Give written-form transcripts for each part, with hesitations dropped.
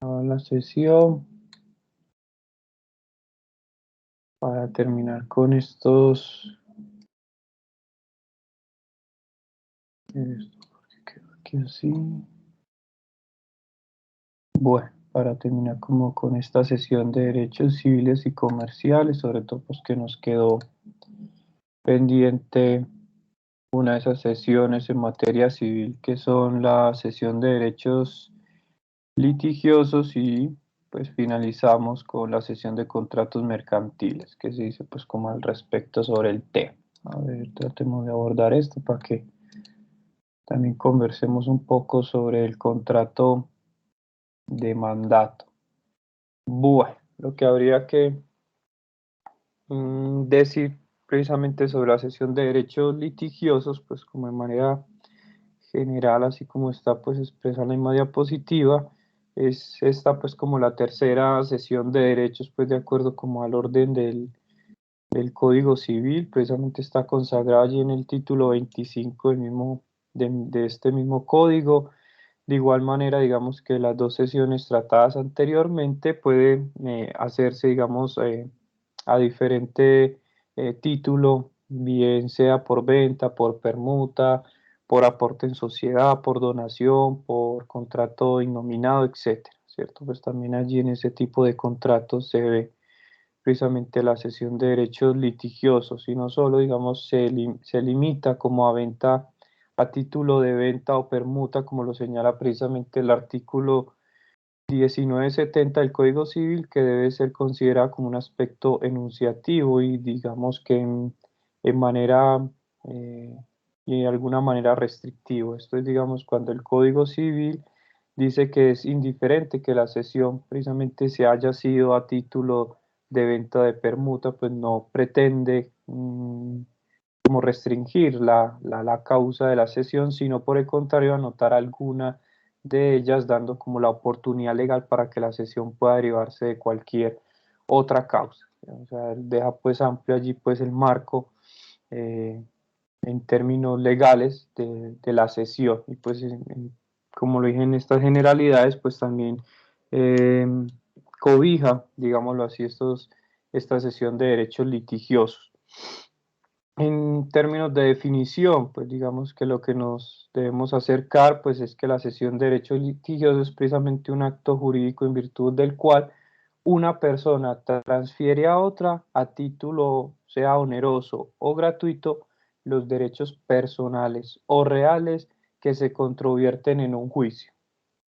a la sesión para terminar con estos. Esto, porque quedó aquí así. Bueno, para terminar como con esta sesión de derechos civiles y comerciales, sobre todo pues que nos quedó pendiente una de esas sesiones en materia civil que son la sesión de derechos litigiosos y pues finalizamos con la sesión de contratos mercantiles, que se dice pues como al respecto sobre el tema. A ver, tratemos de abordar esto para que también conversemos un poco sobre el contrato de mandato. Bueno, lo que habría que decir precisamente sobre la sesión de derechos litigiosos, pues como de manera general, así como está pues expresa en la misma diapositiva, es esta pues como la tercera sesión de derechos pues de acuerdo como al orden del Código Civil, precisamente está consagrada allí en el título 25 de este mismo código. De igual manera, digamos que las dos sesiones tratadas anteriormente pueden hacerse, digamos, a diferente título, bien sea por venta, por permuta, por aporte en sociedad, por donación, por contrato innominado, etcétera, ¿cierto? Pues también allí en ese tipo de contratos se ve precisamente la sesión de derechos litigiosos y no solo, digamos, se limita como a venta a título de venta o permuta, como lo señala precisamente el artículo 1970 del Código Civil, que debe ser considerado como un aspecto enunciativo y digamos que en manera eh, y de alguna manera restrictivo. Esto es, digamos, cuando el Código Civil dice que es indiferente que la cesión precisamente se haya sido a título de venta de permuta, pues no pretende como restringir la causa de la cesión, sino por el contrario anotar alguna de ellas, dando como la oportunidad legal para que la cesión pueda derivarse de cualquier otra causa. O sea, deja pues amplio allí pues el marco eh, en términos legales de la cesión y pues como lo dije en estas generalidades pues también eh, cobija, digámoslo así, esta sesión de derechos litigiosos. En términos de definición, pues digamos que lo que nos debemos acercar, pues es que la cesión de derechos litigiosos es precisamente un acto jurídico en virtud del cual una persona transfiere a otra a título, sea oneroso o gratuito, los derechos personales o reales que se controvierten en un juicio.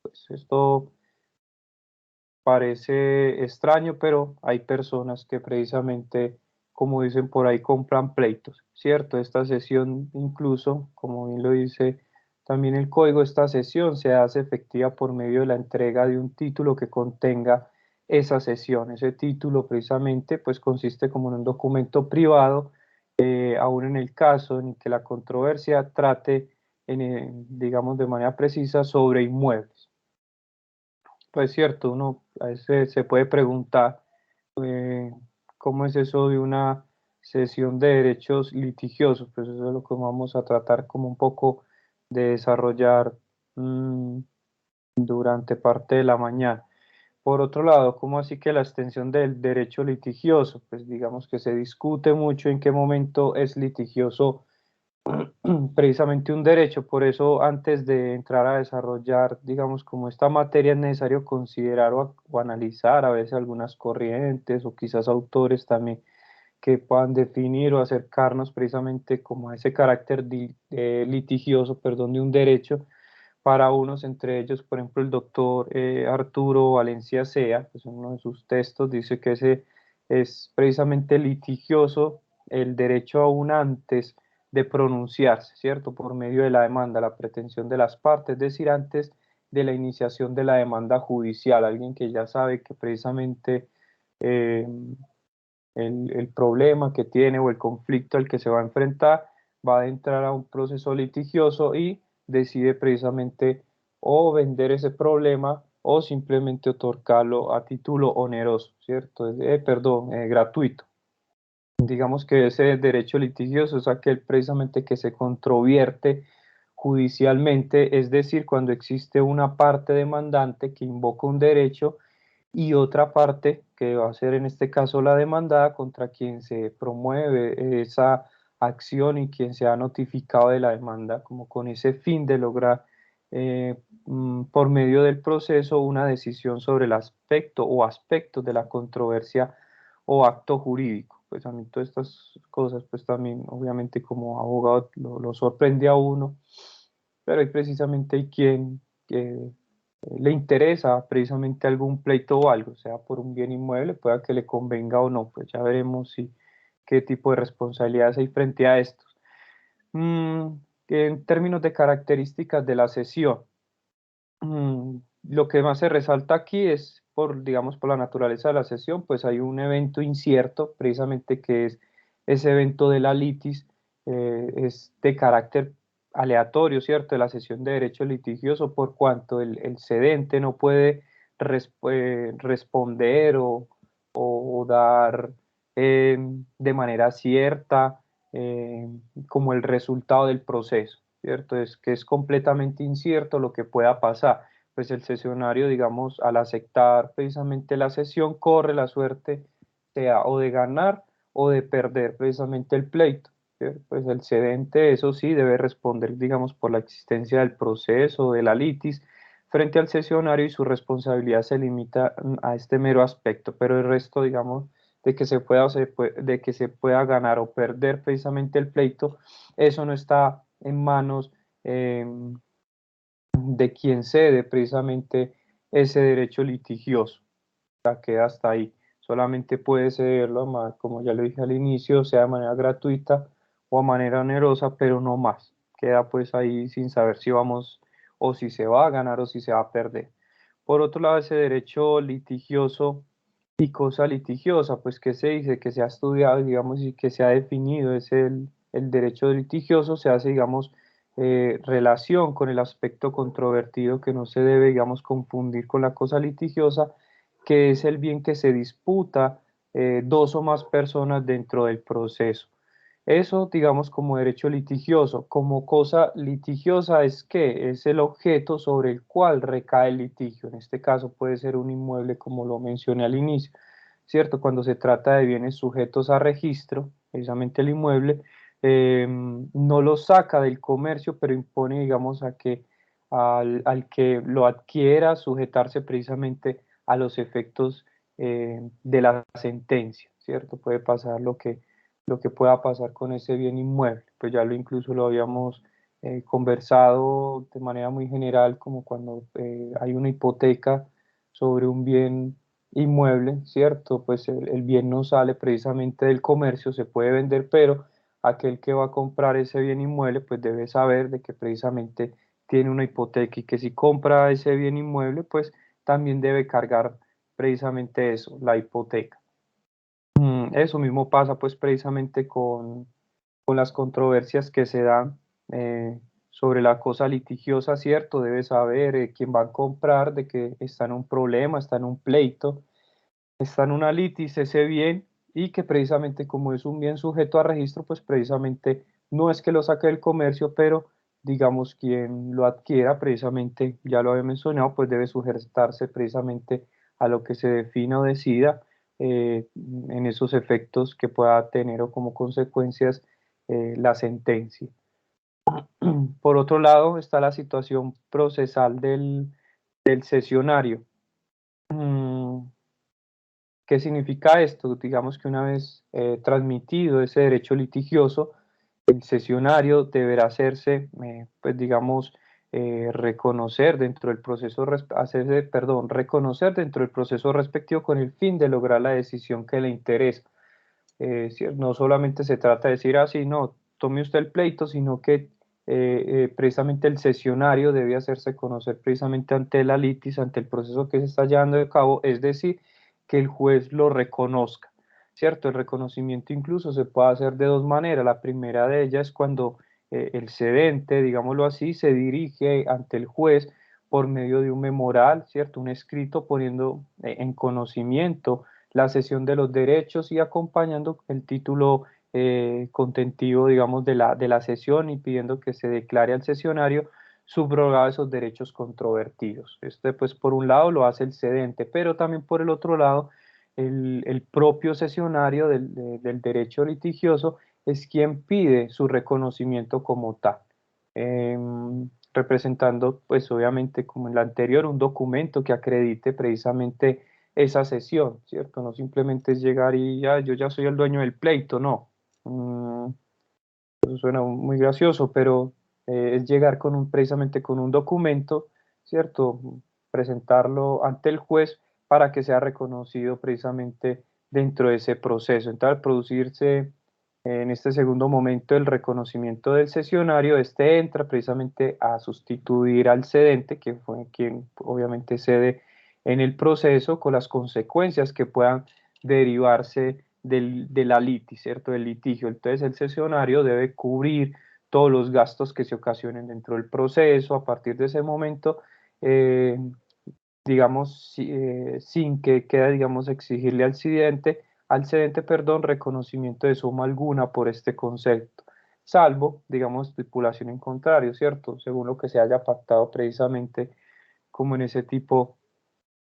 Pues esto parece extraño, pero hay personas que precisamente, como dicen por ahí, compran pleitos, ¿cierto? Esta sesión incluso, como bien lo dice también el código, esta sesión se hace efectiva por medio de la entrega de un título que contenga esa sesión. Ese título precisamente pues consiste como en un documento privado, aún en el caso en que la controversia trate, digamos, de manera precisa sobre inmuebles. Pues cierto, uno a veces se puede preguntar eh, cómo es eso de una sesión de derechos litigiosos, pues eso es lo que vamos a tratar como un poco de desarrollar mm, durante parte de la mañana. Por otro lado, ¿cómo así que la extensión del derecho litigioso? Pues digamos que se discute mucho en qué momento es litigioso precisamente un derecho. Por eso, antes de entrar a desarrollar, digamos, como esta materia, es necesario considerar o analizar a veces algunas corrientes o quizás autores también que puedan definir o acercarnos precisamente como a ese carácter litigioso, perdón, de un derecho. Para unos, entre ellos, por ejemplo, el doctor Arturo Valencia Sea, pues en uno de sus textos dice que ese es precisamente litigioso el derecho aún antes de pronunciarse, ¿cierto? Por medio de la demanda, la pretensión de las partes, es decir, antes de la iniciación de la demanda judicial, alguien que ya sabe que precisamente eh, el problema que tiene o el conflicto al que se va a enfrentar va a entrar a un proceso litigioso y decide precisamente o vender ese problema o simplemente otorgarlo a título oneroso, ¿cierto? Perdón, gratuito. Digamos que ese derecho litigioso es aquel precisamente que se controvierte judicialmente, es decir, cuando existe una parte demandante que invoca un derecho y otra parte, que va a ser en este caso la demandada, contra quien se promueve esa acción y quien se ha notificado de la demanda, como con ese fin de lograr por medio del proceso una decisión sobre el aspecto o aspectos de la controversia o acto jurídico. Pues a mí todas estas cosas, pues también obviamente como abogado lo sorprende a uno, pero hay precisamente hay quien le interesa precisamente algún pleito o algo, sea por un bien inmueble, pueda que le convenga o no, pues ya veremos si qué tipo de responsabilidades hay frente a estos. Mm, en términos de características de la sesión, lo que más se resalta aquí es por, digamos, por la naturaleza de la sesión, pues hay un evento incierto, precisamente que es ese evento de la litis, es de carácter aleatorio, ¿cierto? De la sesión de derecho litigioso, por cuanto el cedente no puede responder o dar de manera cierta como el resultado del proceso, ¿cierto? Es que es completamente incierto lo que pueda pasar. Pues el sesionario, digamos, al aceptar precisamente la sesión, corre la suerte sea o de ganar o de perder precisamente el pleito. ¿Cierto? Pues el cedente, eso sí, debe responder, digamos, por la existencia del proceso, de la litis, frente al sesionario y su responsabilidad se limita a este mero aspecto, pero el resto, digamos, de que se pueda, de que se pueda ganar o perder precisamente el pleito, eso no está en manos eh, de quien cede precisamente ese derecho litigioso. Ya queda hasta ahí. Solamente puede cederlo, como ya lo dije al inicio, sea de manera gratuita o a manera onerosa, pero no más. Queda pues ahí sin saber si vamos o si se va a ganar o si se va a perder. Por otro lado, ese derecho litigioso y cosa litigiosa, pues que se dice que se ha estudiado, digamos, y que se ha definido, es el derecho litigioso, se hace, digamos, relación con el aspecto controvertido que no se debe, digamos, confundir con la cosa litigiosa, que es el bien que se disputa dos o más personas dentro del proceso. Eso, digamos, como derecho litigioso. Como cosa litigiosa es que es el objeto sobre el cual recae el litigio. En este caso puede ser un inmueble, como lo mencioné al inicio, ¿cierto? Cuando se trata de bienes sujetos a registro, precisamente el inmueble, no lo saca del comercio, pero impone, digamos, a que al que lo adquiera sujetarse precisamente a los efectos de la sentencia, ¿cierto? Puede pasar lo que pueda pasar con ese bien inmueble. Pues ya lo incluso lo habíamos conversado de manera muy general, como cuando hay una hipoteca sobre un bien inmueble, ¿cierto? Pues el bien no sale precisamente del comercio, se puede vender, pero aquel que va a comprar ese bien inmueble, pues debe saber de que precisamente tiene una hipoteca y que si compra ese bien inmueble, pues también debe cargar precisamente eso, la hipoteca. Eso mismo pasa pues precisamente con las controversias que se dan sobre la cosa litigiosa, ¿cierto? Debe saber quién va a comprar, de que está en un problema, está en un pleito, está en una litis ese bien y que precisamente como es un bien sujeto a registro, pues precisamente no es que lo saque del comercio, pero digamos quien lo adquiera precisamente, ya lo había mencionado, pues debe sujetarse precisamente a lo que se defina o decida en esos efectos que pueda tener o como consecuencias la sentencia. Por otro lado está la situación procesal del sesionario. Mm, ¿Qué significa esto? Digamos que una vez transmitido ese derecho litigioso, el sesionario deberá hacerse, pues digamos, reconocer dentro del proceso, hacerse, perdón, reconocer dentro del proceso respectivo con el fin de lograr la decisión que le interesa. No solamente se trata de decir así, no, tome usted el pleito, sino que precisamente el sesionario debe hacerse conocer precisamente ante la litis, ante el proceso que se está llevando a cabo, es decir, que el juez lo reconozca, ¿cierto? El reconocimiento incluso se puede hacer de dos maneras. La primera de ellas es cuando el cedente, digámoslo así, se dirige ante el juez por medio de un memorial, ¿cierto? Un escrito poniendo en conocimiento la cesión de los derechos y acompañando el título contentivo, digamos, de la sesión y pidiendo que se declare al sesionario subrogado esos derechos controvertidos. Este, pues, por un lado lo hace el cedente, pero también por el otro lado, el propio sesionario del derecho litigioso es quien pide su reconocimiento como tal, representando, pues, obviamente, como en la anterior, un documento que acredite precisamente esa sesión, ¿cierto? No simplemente es llegar y ya, yo ya soy el dueño del pleito, no. Eso suena muy gracioso, pero es llegar con precisamente con un documento, ¿cierto? Presentarlo ante el juez para que sea reconocido precisamente dentro de ese proceso. Entonces, al producirse en este segundo momento el reconocimiento del sesionario, este entra precisamente a sustituir al cedente, que fue quien obviamente cede en el proceso, con las consecuencias que puedan derivarse de la litis, ¿cierto? Del litigio. Entonces el sesionario debe cubrir todos los gastos que se ocasionen dentro del proceso. A partir de ese momento, eh, digamos, sin que quede, digamos, exigirle al cedente, perdón, reconocimiento de suma alguna por este concepto, salvo, digamos, estipulación en contrario, ¿cierto? Según lo que se haya pactado precisamente como en ese tipo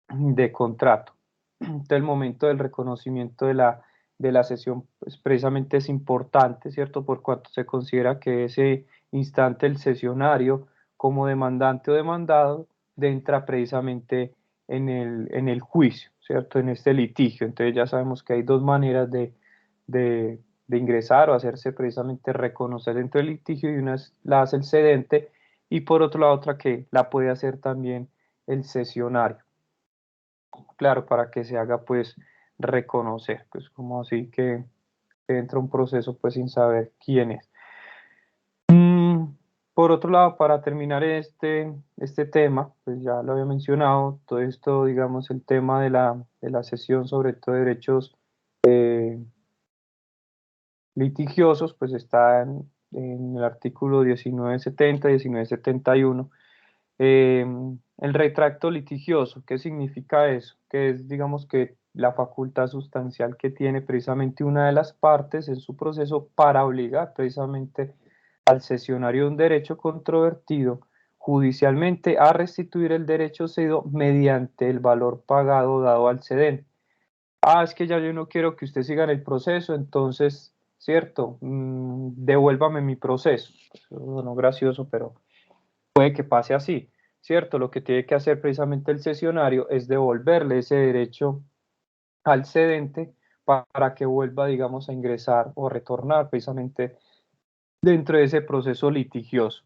de contrato. Entonces, el momento del reconocimiento de la sesión, pues, precisamente es importante, ¿cierto? Por cuanto se considera que ese instante el sesionario, como demandante o demandado, entra precisamente en el juicio, ¿cierto? En este litigio. Entonces, ya sabemos que hay dos maneras de ingresar o hacerse precisamente reconocer dentro del litigio, y una la hace el cedente, y por otro lado, otra que la puede hacer también el sesionario, claro, para que se haga pues reconocer, pues como así que entra un proceso pues sin saber quién es. Por otro lado, para terminar este tema, pues ya lo había mencionado, todo esto, digamos, el tema de la sesión, sobre todo de derechos eh, litigiosos, pues está en el artículo 1970 y 1971. El retracto litigioso, ¿qué significa eso? Que es, digamos, que la facultad sustancial que tiene precisamente una de las partes en su proceso para obligar precisamente al cesionario de un derecho controvertido judicialmente a restituir el derecho cedido mediante el valor pagado dado al cedente. Ah, es que ya yo no quiero que usted siga en el proceso, entonces, cierto, devuélvame mi proceso. Bueno, gracioso, pero puede que pase así, ¿cierto? Lo que tiene que hacer precisamente el cesionario es devolverle ese derecho al cedente para que vuelva, digamos, a ingresar o retornar precisamente dentro de ese proceso litigioso.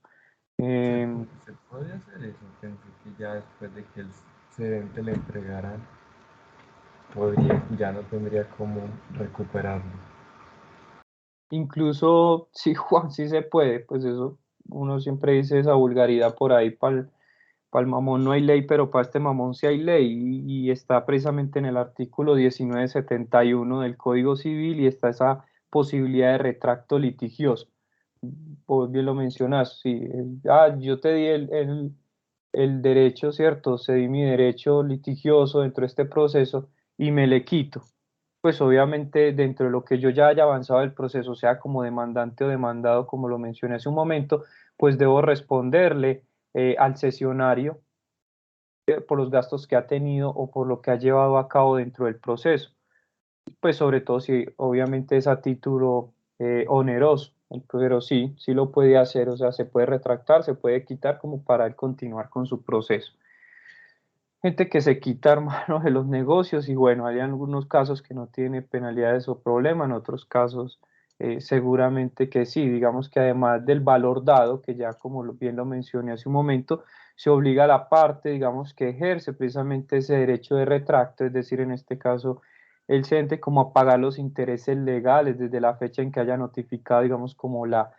Se, Eh, se puede hacer eso, pensé que ya después de que el cedente le entregara, podría, ya no tendría cómo recuperarlo. Incluso, sí, Juan, sí se puede, pues eso, uno siempre dice esa vulgaridad por ahí, para el mamón no hay ley, pero para este mamón sí hay ley, y está precisamente en el artículo 1971 del Código Civil, y está esa posibilidad de retracto litigioso. Vos bien lo mencionas, sí, yo te di el derecho, ¿cierto? Cedí mi derecho litigioso dentro de este proceso y me le quito. Pues obviamente dentro de lo que yo ya haya avanzado el proceso, sea como demandante o demandado, como lo mencioné hace un momento, pues debo responderle al cesionario por los gastos que ha tenido o por lo que ha llevado a cabo dentro del proceso. Pues sobre todo si obviamente es a título oneroso, pero sí, sí lo puede hacer, o sea, se puede retractar, se puede quitar como para él continuar con su proceso. Gente que se quita, hermano, de los negocios, y bueno, hay algunos casos que no tiene penalidades o problemas, en otros casos seguramente que sí, digamos que además del valor dado, que ya como bien lo mencioné hace un momento, se obliga a la parte, digamos, que ejerce precisamente ese derecho de retracto, es decir, en este caso, el CENTE, como a pagar los intereses legales desde la fecha en que haya notificado, digamos, como la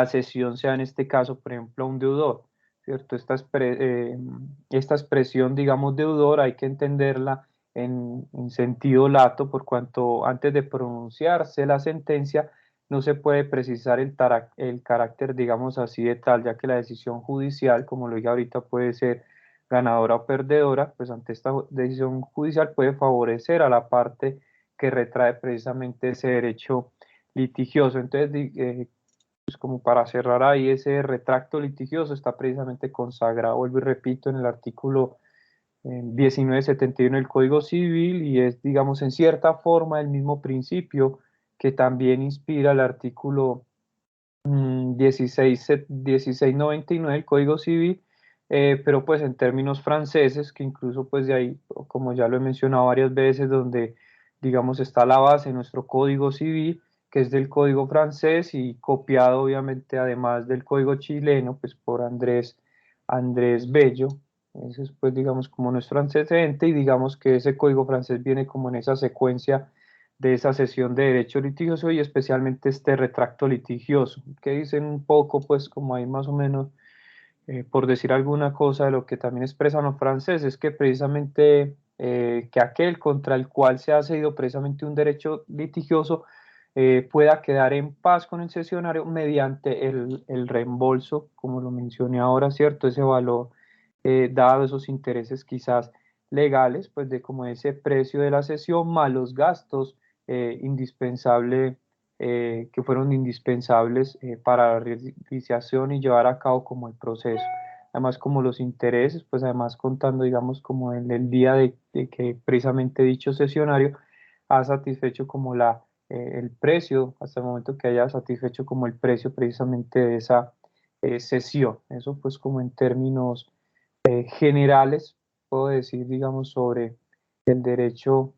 cesión sea en este caso, por ejemplo, a un deudor. ¿Cierto? Esta expresión, digamos, deudor, hay que entenderla en sentido lato, por cuanto antes de pronunciarse la sentencia no se puede precisar el carácter, digamos así, de tal, ya que la decisión judicial, como lo dije ahorita, puede ser ganadora o perdedora, pues ante esta decisión judicial puede favorecer a la parte que retrae precisamente ese derecho litigioso. Entonces, pues como para cerrar ahí, ese retracto litigioso está precisamente consagrado, vuelvo y repito, en el artículo 1971 del Código Civil, y es, digamos, en cierta forma el mismo principio que también inspira el artículo 1699 del Código Civil, pero pues en términos franceses, que incluso pues de ahí, como ya lo he mencionado varias veces, donde digamos está la base de nuestro Código Civil, que es del Código francés y copiado obviamente además del Código chileno, pues por Andrés Bello. Ese es pues digamos como nuestro antecedente, y digamos que ese Código francés viene como en esa secuencia de esa sesión de derecho litigioso, y especialmente este retracto litigioso, que dicen un poco, pues como ahí más o menos, por decir alguna cosa de lo que también expresan los franceses, que precisamente que aquel contra el cual se ha cedido precisamente un derecho litigioso pueda quedar en paz con el cesionario mediante el reembolso, como lo mencioné ahora, ¿cierto? Ese valor dado esos intereses quizás legales, pues de como ese precio de la cesión más los gastos indispensables, que fueron indispensables para la realización y llevar a cabo como el proceso. Además, como los intereses, pues además contando, digamos, como en el día de que precisamente dicho cesionario ha satisfecho como el precio, hasta el momento que haya satisfecho como el precio precisamente de esa cesión. Eso pues como en términos generales, puedo decir, digamos, sobre el derecho,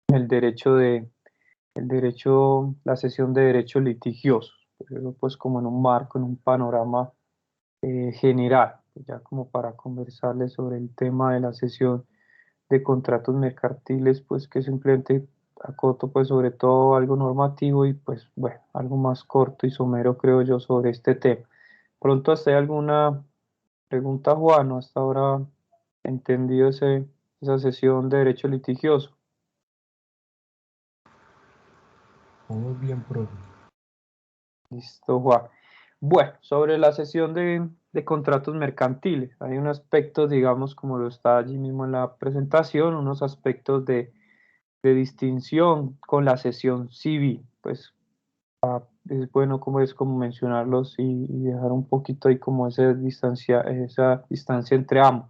el derecho de, el derecho, la cesión de derechos litigiosos, pero pues como en un marco, en un panorama general, ya como para conversarles sobre el tema de la cesión de contratos mercantiles, pues que simplemente acoto pues sobre todo algo normativo, y pues bueno, algo más corto y somero creo yo sobre este tema. Pronto hasta hay alguna pregunta, Juan, ¿no? Hasta ahora entendido esa sesión de derecho litigioso. Muy bien, profe. Listo, Juan. Bueno, sobre la sesión de contratos mercantiles, hay un aspecto, digamos, como lo está allí mismo en la presentación, unos aspectos de distinción con la sesión civil. Pues es bueno como es como mencionarlos y dejar un poquito ahí como esa distancia entre ambos.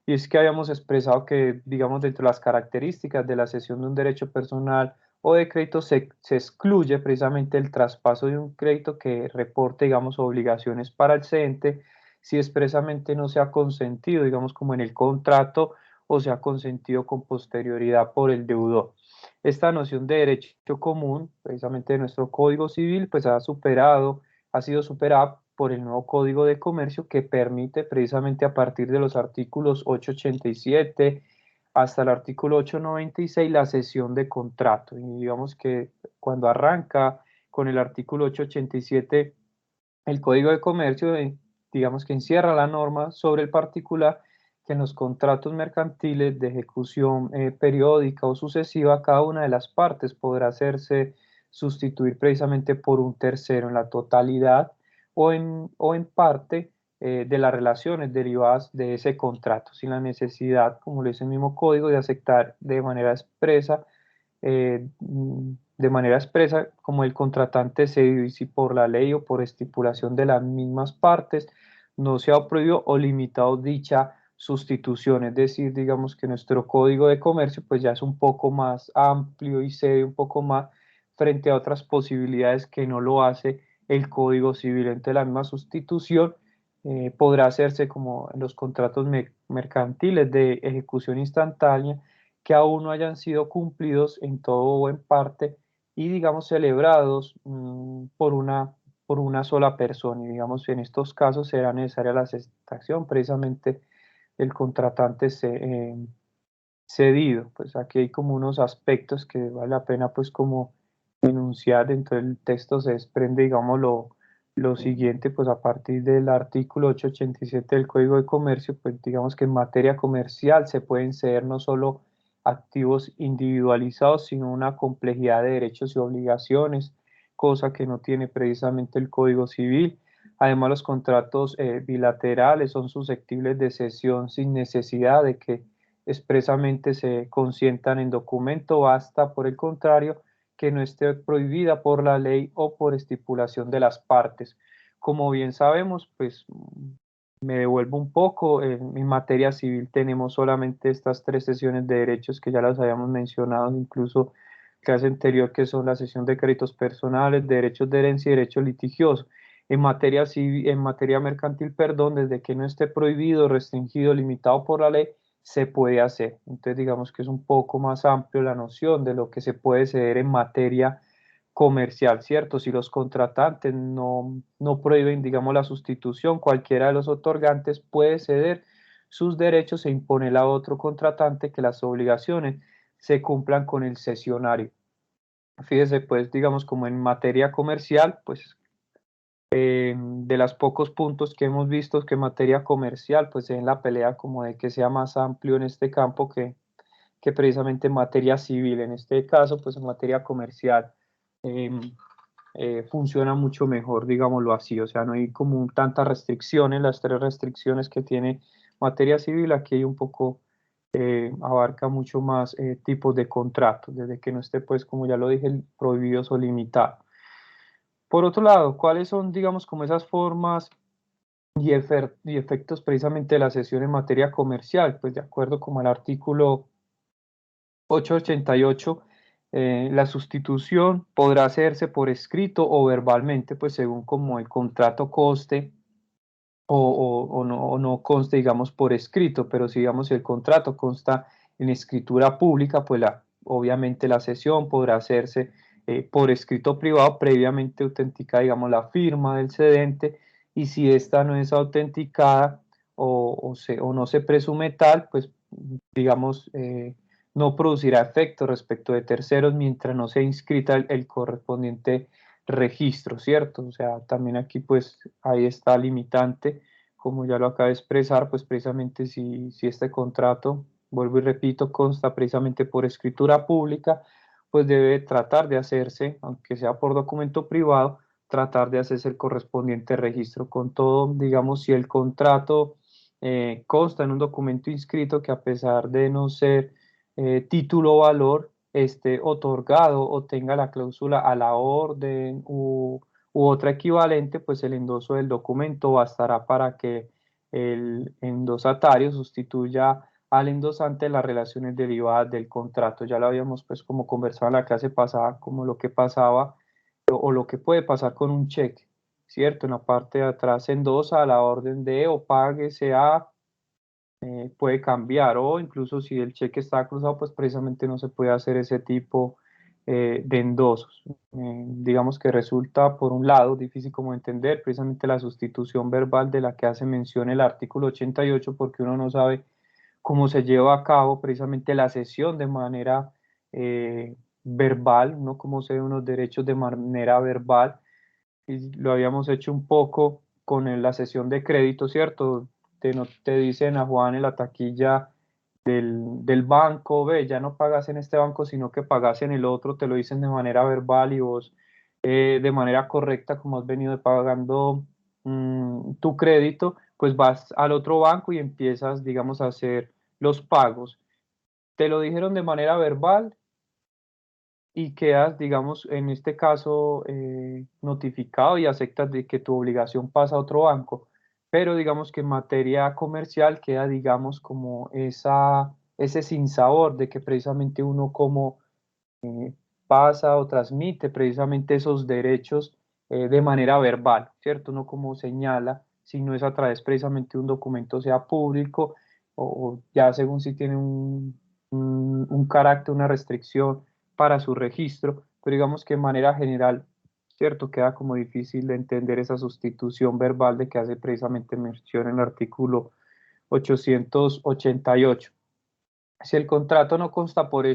Y es que habíamos expresado que, digamos, dentro de las características de la cesión de un derecho personal o de crédito se excluye precisamente el traspaso de un crédito que reporte, digamos, obligaciones para el cedente si expresamente no se ha consentido, digamos, como en el contrato, o se ha consentido con posterioridad por el deudor. Esta noción de derecho común, precisamente de nuestro Código Civil, pues ha sido superada por el nuevo Código de Comercio, que permite precisamente a partir de los artículos 887 hasta el artículo 896 la cesión de contrato. Y digamos que cuando arranca con el artículo 887 el Código de Comercio, digamos que encierra la norma sobre el particular, que en los contratos mercantiles de ejecución periódica o sucesiva, cada una de las partes podrá hacerse sustituir precisamente por un tercero en la totalidad o en parte de las relaciones derivadas de ese contrato, sin la necesidad, como lo dice el mismo código, de aceptar de manera expresa como el contratante cedido, y si por la ley o por estipulación de las mismas partes no se ha prohibido o limitado dicha sustitución. Es decir, digamos que nuestro código de comercio pues ya es un poco más amplio y cede un poco más frente a otras posibilidades que no lo hace el Código Civil. Entonces la misma sustitución podrá hacerse como en los contratos mercantiles de ejecución instantánea, que aún no hayan sido cumplidos en todo o en parte, y digamos celebrados por una sola persona. Y digamos en estos casos será necesaria la aceptación precisamente del contratante cedido. Pues aquí hay como unos aspectos que vale la pena pues como enunciar. Dentro del texto se desprende, digamos, lo siguiente, pues a partir del artículo 887 del Código de Comercio, pues digamos que en materia comercial se pueden ceder no solo activos individualizados, sino una complejidad de derechos y obligaciones, cosa que no tiene precisamente el Código Civil. Además, los contratos bilaterales son susceptibles de cesión sin necesidad de que expresamente se consientan en documento, basta por el contrario que no esté prohibida por la ley o por estipulación de las partes. Como bien sabemos, pues me devuelvo un poco, en materia civil tenemos solamente estas tres sesiones de derechos que ya las habíamos mencionado, incluso clase anterior, que son la sesión de créditos personales, derechos de herencia y derechos litigiosos. En materia civil, en materia mercantil, perdón, desde que no esté prohibido, restringido, limitado por la ley, se puede hacer. Entonces, digamos que es un poco más amplio la noción de lo que se puede ceder en materia comercial, ¿cierto? Si los contratantes no prohíben, digamos, la sustitución, cualquiera de los otorgantes puede ceder sus derechos e imponer a otro contratante que las obligaciones se cumplan con el cesionario. Fíjese, pues, digamos, como en materia comercial, pues, de los pocos puntos que hemos visto que en materia comercial, pues, en la pelea como de que sea más amplio en este campo que precisamente en materia civil. En este caso, pues, en materia comercial, eh, funciona mucho mejor, digámoslo así. O sea, no hay como tantas restricciones, las tres restricciones que tiene materia civil, aquí hay un poco abarca mucho más tipos de contratos, desde que no esté, pues, como ya lo dije, prohibidos o limitados. Por otro lado, ¿cuáles son, digamos, como esas formas y efectos precisamente de la sesión en materia comercial? Pues de acuerdo como al artículo 888, la sustitución podrá hacerse por escrito o verbalmente, pues según como el contrato conste o no conste, digamos, por escrito, pero si, digamos, el contrato consta en escritura pública, pues obviamente la cesión podrá hacerse por escrito privado, previamente autenticada, digamos, la firma del cedente, y si esta no es autenticada o no se presume tal, pues, digamos, no producirá efecto respecto de terceros mientras no sea inscrita el correspondiente registro, ¿cierto? O sea, también aquí pues ahí está limitante, como ya lo acabo de expresar, pues precisamente si este contrato, vuelvo y repito, consta precisamente por escritura pública, pues debe tratar de hacerse, aunque sea por documento privado, tratar de hacerse el correspondiente registro. Con todo, digamos, si el contrato consta en un documento inscrito que a pesar de no ser título o valor, esté otorgado o tenga la cláusula a la orden u otra equivalente, pues el endoso del documento bastará para que el endosatario sustituya al endosante en las relaciones derivadas del contrato. Ya lo habíamos pues como conversado en la clase pasada, como lo que pasaba o lo que puede pasar con un cheque, ¿cierto? En la parte de atrás se endosa a la orden de o páguese a puede cambiar o incluso si el cheque está cruzado, pues precisamente no se puede hacer ese tipo de endosos. Digamos que resulta, por un lado, difícil como entender precisamente la sustitución verbal de la que hace mención el artículo 88, porque uno no sabe cómo se lleva a cabo precisamente la sesión de manera verbal, no cómo se ven unos derechos de manera verbal, y lo habíamos hecho un poco con la sesión de crédito, ¿cierto? No te dicen a Juan en la taquilla del banco, ve, ya no pagas en este banco, sino que pagas en el otro, te lo dicen de manera verbal y vos de manera correcta, como has venido pagando tu crédito, pues vas al otro banco y empiezas, digamos, a hacer los pagos. Te lo dijeron de manera verbal y quedas, digamos, en este caso, notificado y aceptas de que tu obligación pasa a otro banco. Pero digamos que en materia comercial queda, digamos, como ese sinsabor de que precisamente uno como eh, pasa o transmite precisamente esos derechos de manera verbal, ¿cierto? Uno como señala, si no es a través precisamente de un documento, sea público o ya según si tiene un carácter, una restricción para su registro, pero digamos que de manera general, ¿cierto? Queda como difícil de entender esa sustitución verbal de que hace precisamente mención en el artículo 888. Si el contrato no consta por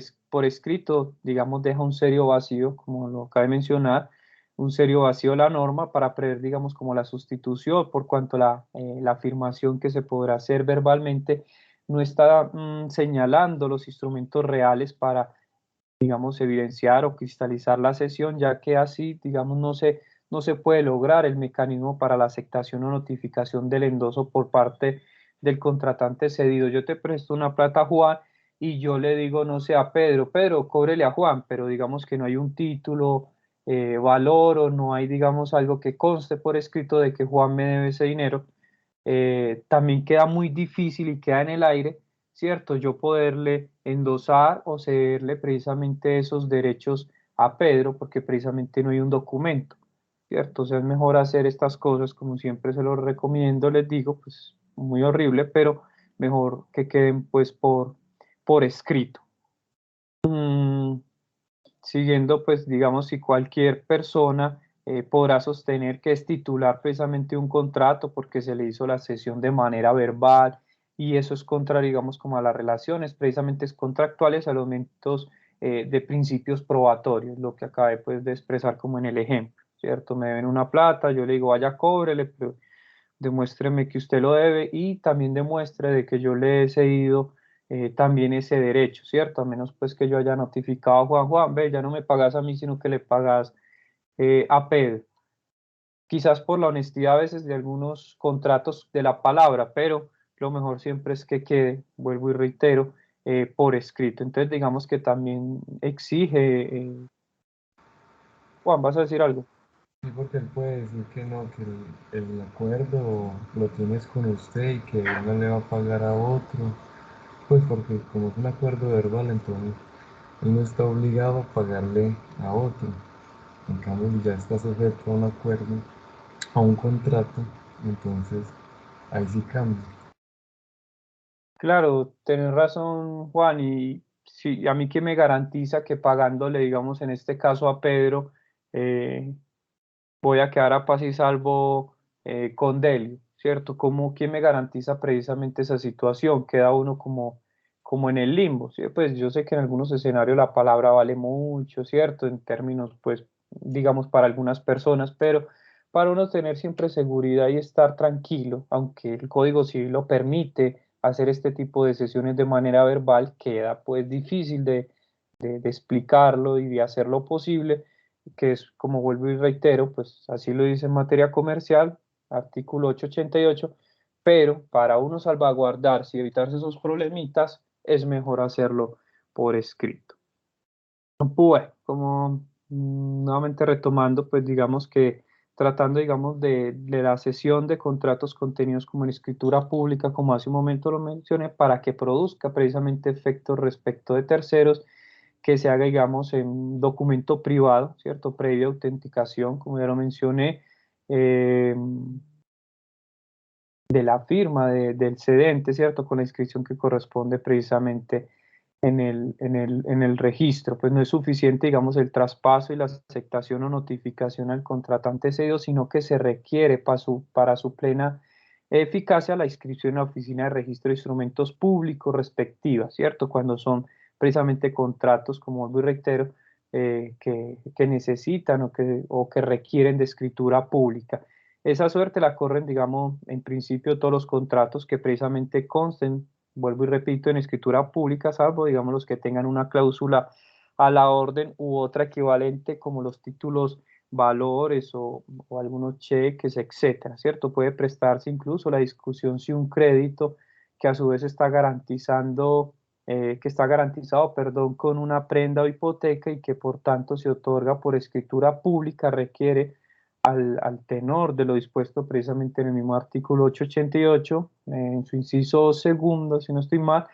escrito, digamos, deja un serio vacío, como lo acabé de mencionar, un serio vacío la norma para prever, digamos, como la sustitución, por cuanto la afirmación que se podrá hacer verbalmente no está señalando los instrumentos reales para, digamos, evidenciar o cristalizar la sesión, ya que así, digamos, no se puede lograr el mecanismo para la aceptación o notificación del endoso por parte del contratante cedido. Yo te presto una plata, Juan, y yo le digo, no sé, a Pedro, Pedro, cóbrele a Juan, pero digamos que no hay un título, valor o no hay, digamos, algo que conste por escrito de que Juan me debe ese dinero, también queda muy difícil y queda en el aire, ¿cierto? Yo poderle endosar o cederle precisamente esos derechos a Pedro porque precisamente no hay un documento, ¿cierto? O sea, es mejor hacer estas cosas como siempre se los recomiendo, les digo, pues muy horrible, pero mejor que queden pues por escrito. Mm, Siguiendo, pues digamos, si cualquier persona podrá sostener que es titular precisamente un contrato porque se le hizo la cesión de manera verbal y eso es contra, digamos, como a las relaciones, precisamente es contractuales a los elementos de principios probatorios, lo que acabé pues de expresar como en el ejemplo, ¿cierto? Me deben una plata, yo le digo, vaya, cóbrele, pero demuéstreme que usted lo debe y también demuestre de que yo le he cedido también ese derecho, ¿cierto? A menos pues que yo haya notificado a Juan, Juan, ve, ya no me pagas a mí, sino que le pagas a Pedro. Quizás por la honestidad a veces de algunos contratos de la palabra, pero lo mejor siempre es que quede, vuelvo y reitero, por escrito. Entonces digamos que también exige, Juan, ¿vas a decir algo? Sí, porque él puede decir que no, que el acuerdo lo tienes con usted y que él no le va a pagar a otro. Pues porque como es un acuerdo verbal, entonces él no está obligado a pagarle a otro. En cambio, si ya está sujeto a un acuerdo, a un contrato, entonces ahí sí cambia. Claro, tenés razón, Juan, y sí, a mí que me garantiza que pagándole, digamos, en este caso a Pedro, eh, voy a quedar a paz y salvo con Delio, ¿cierto? ¿Cómo, quién me garantiza precisamente esa situación? Queda uno como en el limbo, ¿sí? Pues yo sé que en algunos escenarios la palabra vale mucho, ¿cierto? En términos, pues, digamos, para algunas personas, pero para uno tener siempre seguridad y estar tranquilo, aunque el Código Civil lo permite hacer este tipo de sesiones de manera verbal, queda pues difícil de explicarlo y de hacer lo posible que es, como vuelvo y reitero, pues así lo dice en materia comercial, artículo 888, pero para uno salvaguardarse y evitarse esos problemitas, es mejor hacerlo por escrito. Bueno, como nuevamente retomando, pues digamos que tratando, digamos, de la cesión de contratos contenidos como en escritura pública, como hace un momento lo mencioné, para que produzca precisamente efectos respecto de terceros, que se haga, digamos, en un documento privado, ¿cierto? Previa autenticación, como ya lo mencioné, eh, de la firma del cedente, ¿cierto? Con la inscripción que corresponde precisamente en el registro. Pues no es suficiente, digamos, el traspaso y la aceptación o notificación al contratante cedido, sino que se requiere para su plena eficacia la inscripción en la oficina de registro de instrumentos públicos respectiva, ¿cierto? Cuando son precisamente contratos, como vuelvo y reitero, que necesitan o que requieren de escritura pública. Esa suerte la corren, digamos, en principio todos los contratos que precisamente consten, vuelvo y repito, en escritura pública, salvo, digamos, los que tengan una cláusula a la orden u otra equivalente como los títulos valores o algunos cheques, etcétera, ¿cierto? Puede prestarse incluso la discusión si un crédito que a su vez está garantizando, que está garantizado, perdón, con una prenda o hipoteca y que por tanto se otorga por escritura pública requiere al tenor de lo dispuesto precisamente en el mismo artículo 888, en su inciso segundo, si no estoy mal,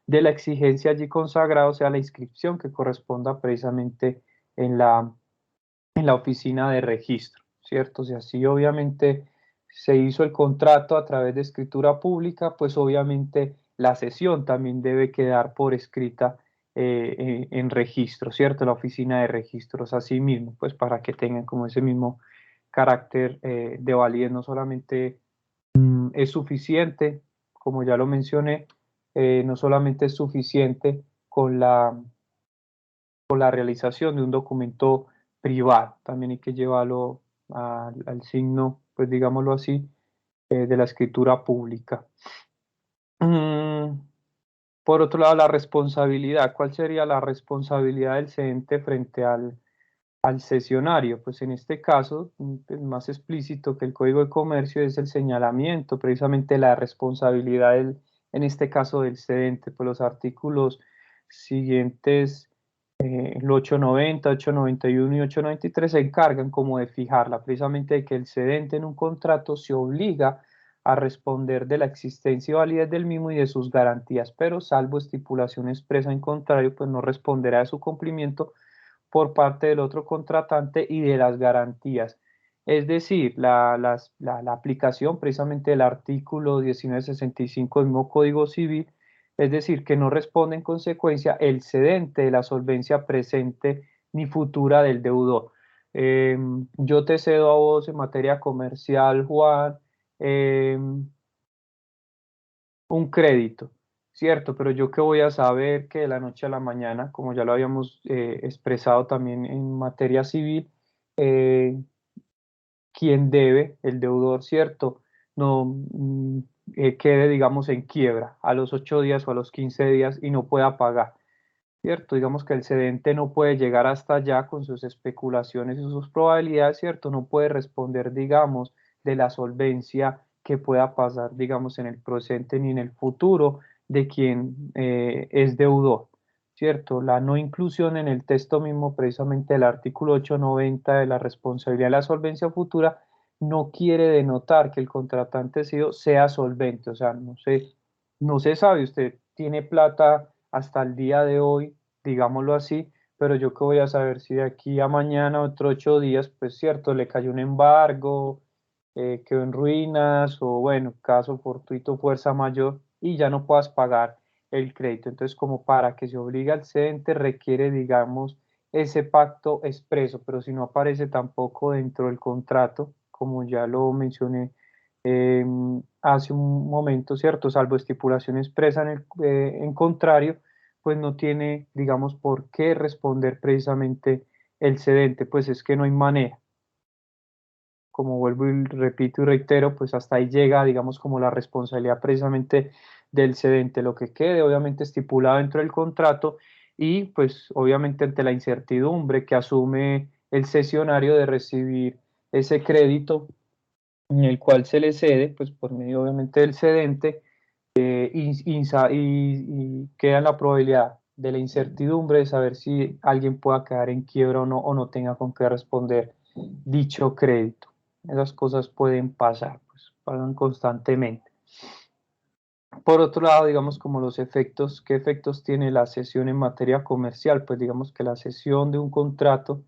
de la exigencia allí consagrada, o sea, la inscripción que corresponda precisamente en la oficina de registro, ¿cierto? Si así obviamente se hizo el contrato a través de escritura pública, pues obviamente la cesión también debe quedar por escrita en registro, ¿cierto? La oficina de registros, así mismo, pues para que tengan como ese mismo carácter de validez, no solamente es suficiente, como ya lo mencioné, no solamente es suficiente con la realización de un documento privado, también hay que llevarlo al signo, pues digámoslo así, de la escritura pública. Mm, por otro lado, la responsabilidad. ¿Cuál sería la responsabilidad del cedente frente al cesionario? Pues en este caso, es más explícito que el Código de Comercio es el señalamiento, precisamente la responsabilidad en este caso del cedente, pues los artículos siguientes, el 890, 891 y 893 se encargan como de fijarla, precisamente de que el cedente en un contrato se obliga a responder de la existencia y validez del mismo y de sus garantías, pero salvo estipulación expresa en contrario, pues no responderá de su cumplimiento por parte del otro contratante y de las garantías. Es decir, la aplicación precisamente del artículo 1965 del mismo Código Civil, es decir, que no responde en consecuencia el cedente de la solvencia presente ni futura del deudor. Yo te cedo a vos en materia comercial, Juan, eh, un crédito, ¿cierto? Pero yo qué voy a saber que de la noche a la mañana, como ya lo habíamos expresado también en materia civil, eh, quien debe, el deudor, ¿cierto? No quede, digamos, en quiebra a los 8 días o a los 15 días y no pueda pagar. ¿Cierto? Digamos que el cedente no puede llegar hasta allá con sus especulaciones y sus probabilidades, ¿cierto? No puede responder, digamos, de la solvencia que pueda pasar, digamos, en el presente ni en el futuro de quien es deudor, ¿cierto? La no inclusión en el texto mismo, precisamente del artículo 890 de la responsabilidad de la solvencia futura, no quiere denotar que el contratante sea solvente, o sea, no se sabe, usted tiene plata hasta el día de hoy, digámoslo así, pero yo qué voy a saber si de aquí a mañana, otros 8 días, pues cierto, le cayó un embargo, quedó en ruinas o bueno, caso fortuito, fuerza mayor y ya no puedas pagar el crédito. Entonces, como para que se obligue al cedente requiere, digamos, ese pacto expreso, pero si no aparece tampoco dentro del contrato, como ya lo mencioné eh, hace un momento, ¿cierto? Salvo estipulación expresa en contrario, pues no tiene, digamos, por qué responder precisamente el cedente, pues es que no hay manera. Como vuelvo y repito y reitero, pues hasta ahí llega, digamos, como la responsabilidad precisamente del cedente, lo que quede obviamente estipulado dentro del contrato y pues obviamente ante la incertidumbre que asume el cesionario de recibir ese crédito en el cual se le cede, pues por medio obviamente del cedente, y queda la probabilidad de la incertidumbre de saber si alguien pueda quedar en quiebra o no tenga con qué responder dicho crédito. Esas cosas pueden pasar, pues pasan constantemente. Por otro lado, digamos como los efectos, ¿qué efectos tiene la cesión en materia comercial? Pues digamos que la cesión de un contrato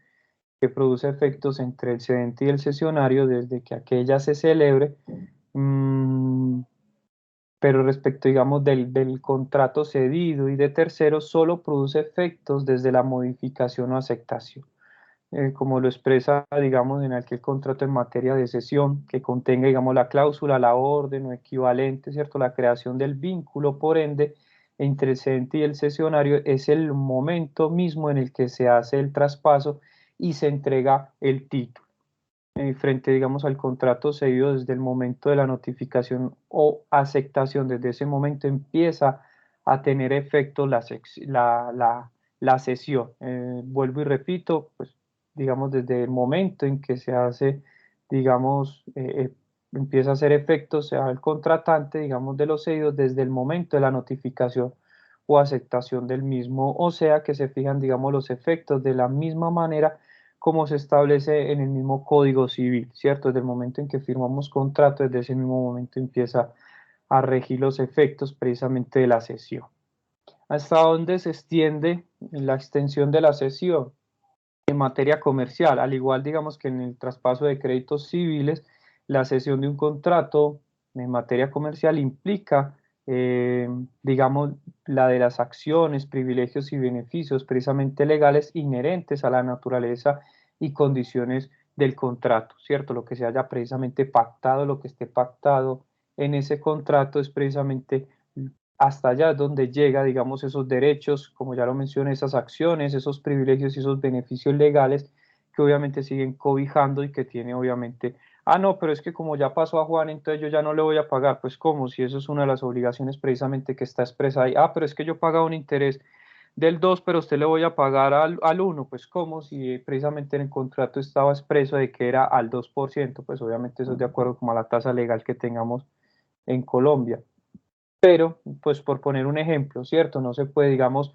que produce efectos entre el cedente y el cesionario desde que aquella se celebre, mmm, pero respecto, digamos, del contrato cedido y de terceros, solo produce efectos desde la modificación o aceptación. Como lo expresa, digamos, en aquel contrato en materia de cesión, que contenga, digamos, la cláusula, la orden o equivalente, ¿cierto? La creación del vínculo, por ende, entre el cedente y el cesionario es el momento mismo en el que se hace el traspaso y se entrega el título frente, digamos, al contrato cedido desde el momento de la notificación o aceptación. Desde ese momento empieza a tener efecto la cesión. Vuelvo y repito, pues, digamos, desde el momento en que se hace, digamos, empieza a hacer efecto, sea el contratante, digamos, de los cedidos, desde el momento de la notificación o aceptación del mismo, o sea que se fijan, digamos, los efectos de la misma manera como se establece en el mismo Código Civil, ¿cierto? Desde el momento en que firmamos contrato, desde ese mismo momento empieza a regir los efectos precisamente de la cesión. ¿Hasta dónde se extiende la extensión de la cesión? En materia comercial, al igual digamos que en el traspaso de créditos civiles, la cesión de un contrato en materia comercial implica, digamos, la de las acciones, privilegios y beneficios precisamente legales inherentes a la naturaleza y condiciones del contrato, ¿cierto? Lo que se haya precisamente pactado, lo que esté pactado en ese contrato es precisamente hasta allá donde llega, digamos, esos derechos, como ya lo mencioné, esas acciones, esos privilegios y esos beneficios legales que obviamente siguen cobijando y que tiene obviamente, ah, no, pero es que como ya pasó a Juan, entonces yo ya no le voy a pagar, pues ¿cómo? Si eso es una de las obligaciones precisamente que está expresada ahí, ah, pero es que yo pagaba un interés del 2 pero usted le voy a pagar al 1, pues ¿cómo? Si precisamente en el contrato estaba expreso de que era al 2%, pues obviamente eso es de acuerdo como a la tasa legal que tengamos en Colombia. Pero, pues por poner un ejemplo, ¿cierto? No se puede, digamos,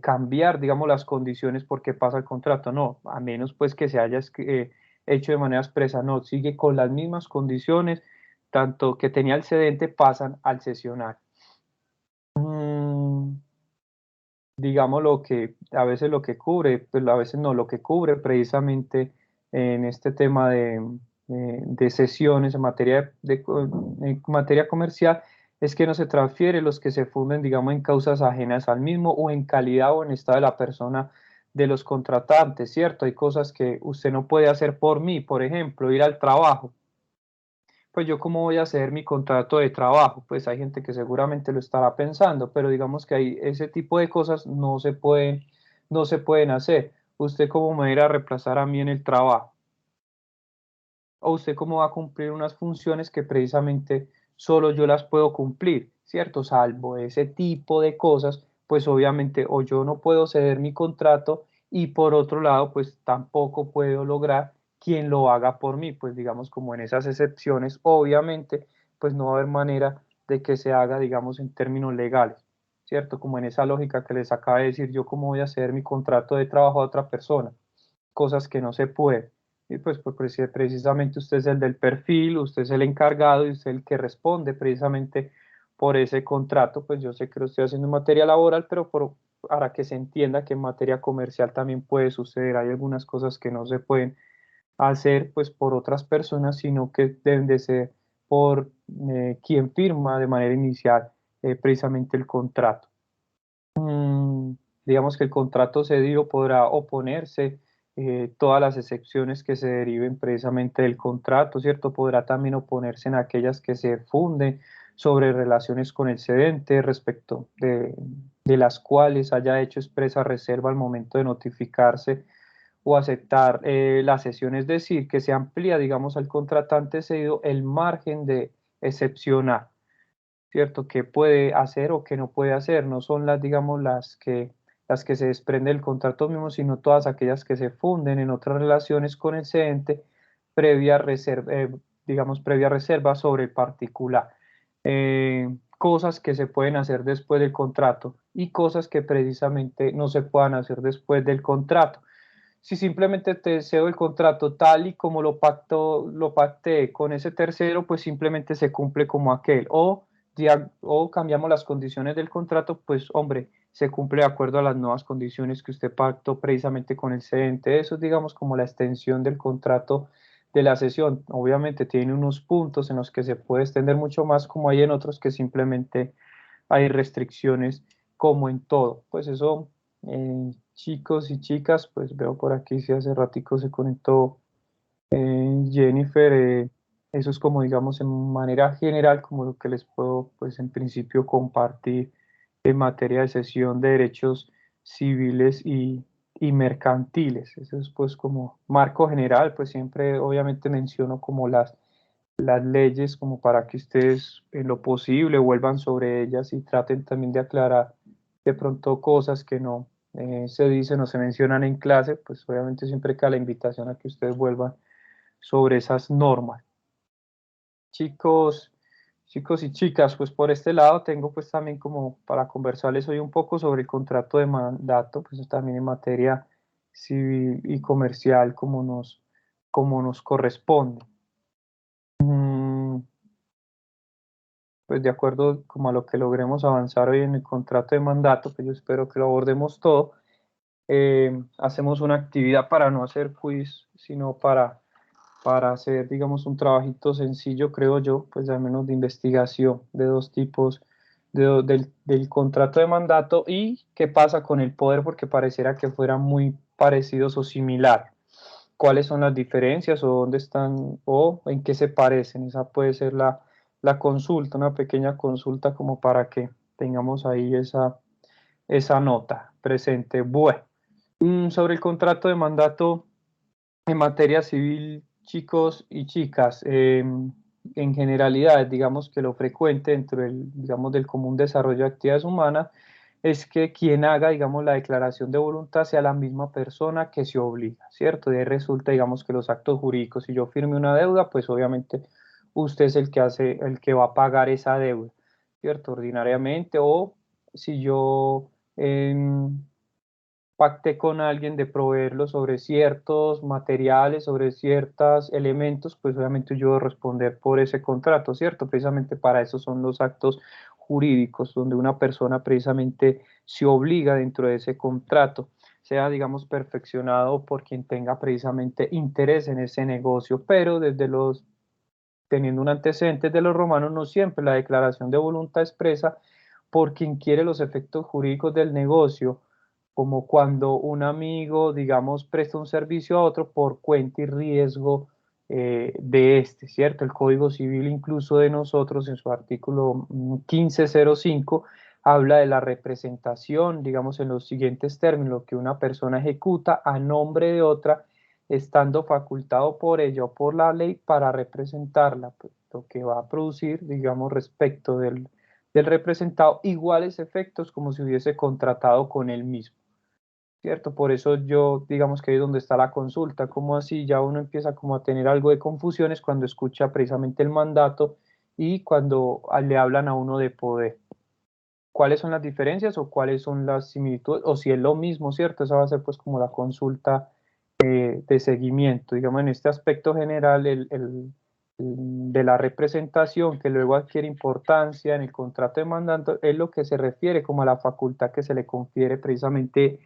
cambiar, digamos, las condiciones porque pasa el contrato, no, a menos pues que se haya hecho de manera expresa, no, sigue con las mismas condiciones, tanto que tenía el cedente pasan al cesionario. Digamos lo que a veces lo que cubre, pues a veces no, lo que cubre precisamente en este tema de sesiones en materia en materia comercial es que no se transfiere los que se funden, digamos, en causas ajenas al mismo o en calidad o en estado de la persona de los contratantes, ¿cierto? Hay cosas que usted no puede hacer por mí, por ejemplo, ir al trabajo. Pues yo cómo voy a hacer mi contrato de trabajo, pues hay gente que seguramente lo estará pensando, pero digamos que hay ese tipo de cosas no se pueden hacer. ¿Usted cómo me va a ir a reemplazar a mí en el trabajo? ¿O usted cómo va a cumplir unas funciones que precisamente solo yo las puedo cumplir, ¿cierto? Salvo ese tipo de cosas, pues obviamente o yo no puedo ceder mi contrato y por otro lado, pues tampoco puedo lograr quien lo haga por mí, pues digamos como en esas excepciones, obviamente, pues no va a haber manera de que se haga, digamos, en términos legales, ¿cierto? Como en esa lógica que les acabo de decir, yo cómo voy a ceder mi contrato de trabajo a otra persona, cosas que no se pueden. Y pues precisamente usted es el del perfil, usted es el encargado y usted es el que responde precisamente por ese contrato. Pues yo sé que lo estoy haciendo en materia laboral, pero para que se entienda que en materia comercial también puede suceder. Hay algunas cosas que no se pueden hacer pues por otras personas, sino que deben de ser por quien firma de manera inicial precisamente el contrato. Mm, digamos que el contrato cedido podrá oponerse todas las excepciones que se deriven precisamente del contrato, ¿cierto? Podrá también oponerse en aquellas que se funden sobre relaciones con el cedente respecto de las cuales haya hecho expresa reserva al momento de notificarse o aceptar la cesión, es decir, que se amplía, digamos, al contratante cedido el margen de excepcionar. ¿Cierto? ¿Qué puede hacer o qué no puede hacer? No son las, digamos, las que se desprenden del contrato mismo, sino todas aquellas que se funden en otras relaciones con el cedente previa reserva, digamos, previa reserva sobre el particular. Cosas que se pueden hacer después del contrato y cosas que precisamente no se puedan hacer después del contrato. Si simplemente te cedo el contrato tal y como lo pacté con ese tercero, pues simplemente se cumple como aquel. O cambiamos las condiciones del contrato, pues hombre, se cumple de acuerdo a las nuevas condiciones que usted pactó precisamente con el cedente. Eso es, digamos, como la extensión del contrato de la sesión. Obviamente tiene unos puntos en los que se puede extender mucho más, como hay en otros que simplemente hay restricciones como en todo. Pues eso, chicos y chicas, pues veo por aquí si hace ratico se conectó Jennifer. Eso es como digamos en manera general como lo que les puedo pues en principio compartir en materia de cesión de derechos civiles y mercantiles. Eso es pues como marco general, pues siempre obviamente menciono como las leyes como para que ustedes en lo posible vuelvan sobre ellas y traten también de aclarar de pronto cosas que no se dicen o se mencionan en clase, pues obviamente siempre queda la invitación a que ustedes vuelvan sobre esas normas. Chicos, chicos y chicas, pues por este lado tengo pues también como para conversarles hoy un poco sobre el contrato de mandato, pues también en materia civil y comercial como nos corresponde. Mm, pues de acuerdo como a lo que logremos avanzar hoy en el contrato de mandato, que yo espero que lo abordemos todo, hacemos una actividad para no hacer quiz, sino para hacer, digamos, un trabajito sencillo, creo yo, pues al menos de investigación de dos tipos del contrato de mandato y qué pasa con el poder, porque pareciera que fueran muy parecidos o similares. ¿Cuáles son las diferencias o dónde están o en qué se parecen? Esa puede ser la consulta, una pequeña consulta como para que tengamos ahí esa nota presente. Bueno, sobre el contrato de mandato en materia civil, chicos y chicas, en generalidad, digamos que lo frecuente dentro digamos, del común desarrollo de actividades humanas es que quien haga, digamos, la declaración de voluntad sea la misma persona que se obliga, ¿cierto? De ahí resulta, digamos, que los actos jurídicos, si yo firme una deuda, pues obviamente usted es el que va a pagar esa deuda, ¿cierto? Ordinariamente, o si yo pacté con alguien de proveerlo sobre ciertos materiales, sobre ciertos elementos, pues obviamente yo debo responder por ese contrato, ¿cierto? Precisamente para eso son los actos jurídicos, donde una persona precisamente se obliga dentro de ese contrato, sea, digamos, perfeccionado por quien tenga precisamente interés en ese negocio, pero desde los teniendo un antecedente de los romanos, no siempre la declaración de voluntad expresa por quien quiere los efectos jurídicos del negocio, como cuando un amigo, digamos, presta un servicio a otro por cuenta y riesgo de este, ¿cierto? El Código Civil incluso de nosotros en su artículo 1505 habla de la representación, digamos, en los siguientes términos, que una persona ejecuta a nombre de otra estando facultado por ella o por la ley para representarla, pues, lo que va a producir, digamos, respecto del representado, iguales efectos como si hubiese contratado con él mismo, ¿cierto? Por eso yo, digamos que ahí es donde está la consulta, como así ya uno empieza como a tener algo de confusiones cuando escucha precisamente el mandato y cuando le hablan a uno de poder. ¿Cuáles son las diferencias o cuáles son las similitudes? O si es lo mismo, ¿cierto? Esa va a ser pues como la consulta de seguimiento. Digamos, en este aspecto general, de la representación que luego adquiere importancia en el contrato de mandato es lo que se refiere como a la facultad que se le confiere precisamente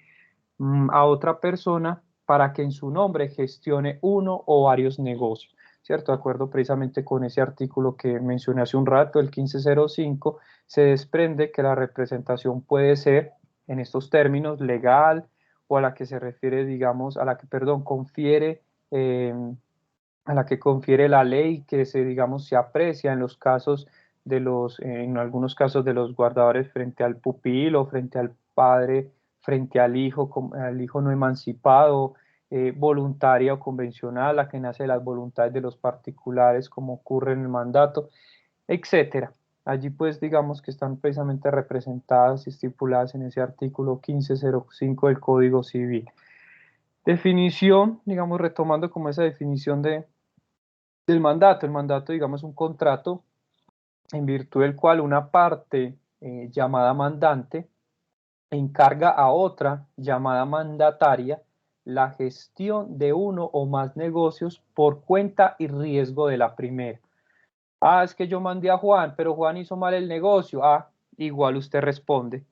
a otra persona para que en su nombre gestione uno o varios negocios, ¿cierto? De acuerdo precisamente con ese artículo que mencioné hace un rato, el 1505, se desprende que la representación puede ser, en estos términos, legal o a la que se refiere, digamos, a la que, perdón, confiere, a la que confiere la ley, que se, digamos, se aprecia en los casos de los, en algunos casos de los guardadores frente al pupilo, frente al padre, frente al hijo no emancipado, voluntaria o convencional, la que nace de las voluntades de los particulares, como ocurre en el mandato, etcétera. Allí pues digamos que están precisamente representadas y estipuladas en ese artículo 1505 del Código Civil. Definición, digamos, retomando como esa definición del mandato. El mandato, digamos, es un contrato en virtud del cual una parte llamada mandante encarga a otra llamada mandataria la gestión de uno o más negocios por cuenta y riesgo de la primera. Ah, es que yo mandé a Juan, pero Juan hizo mal el negocio. Ah, igual usted responde,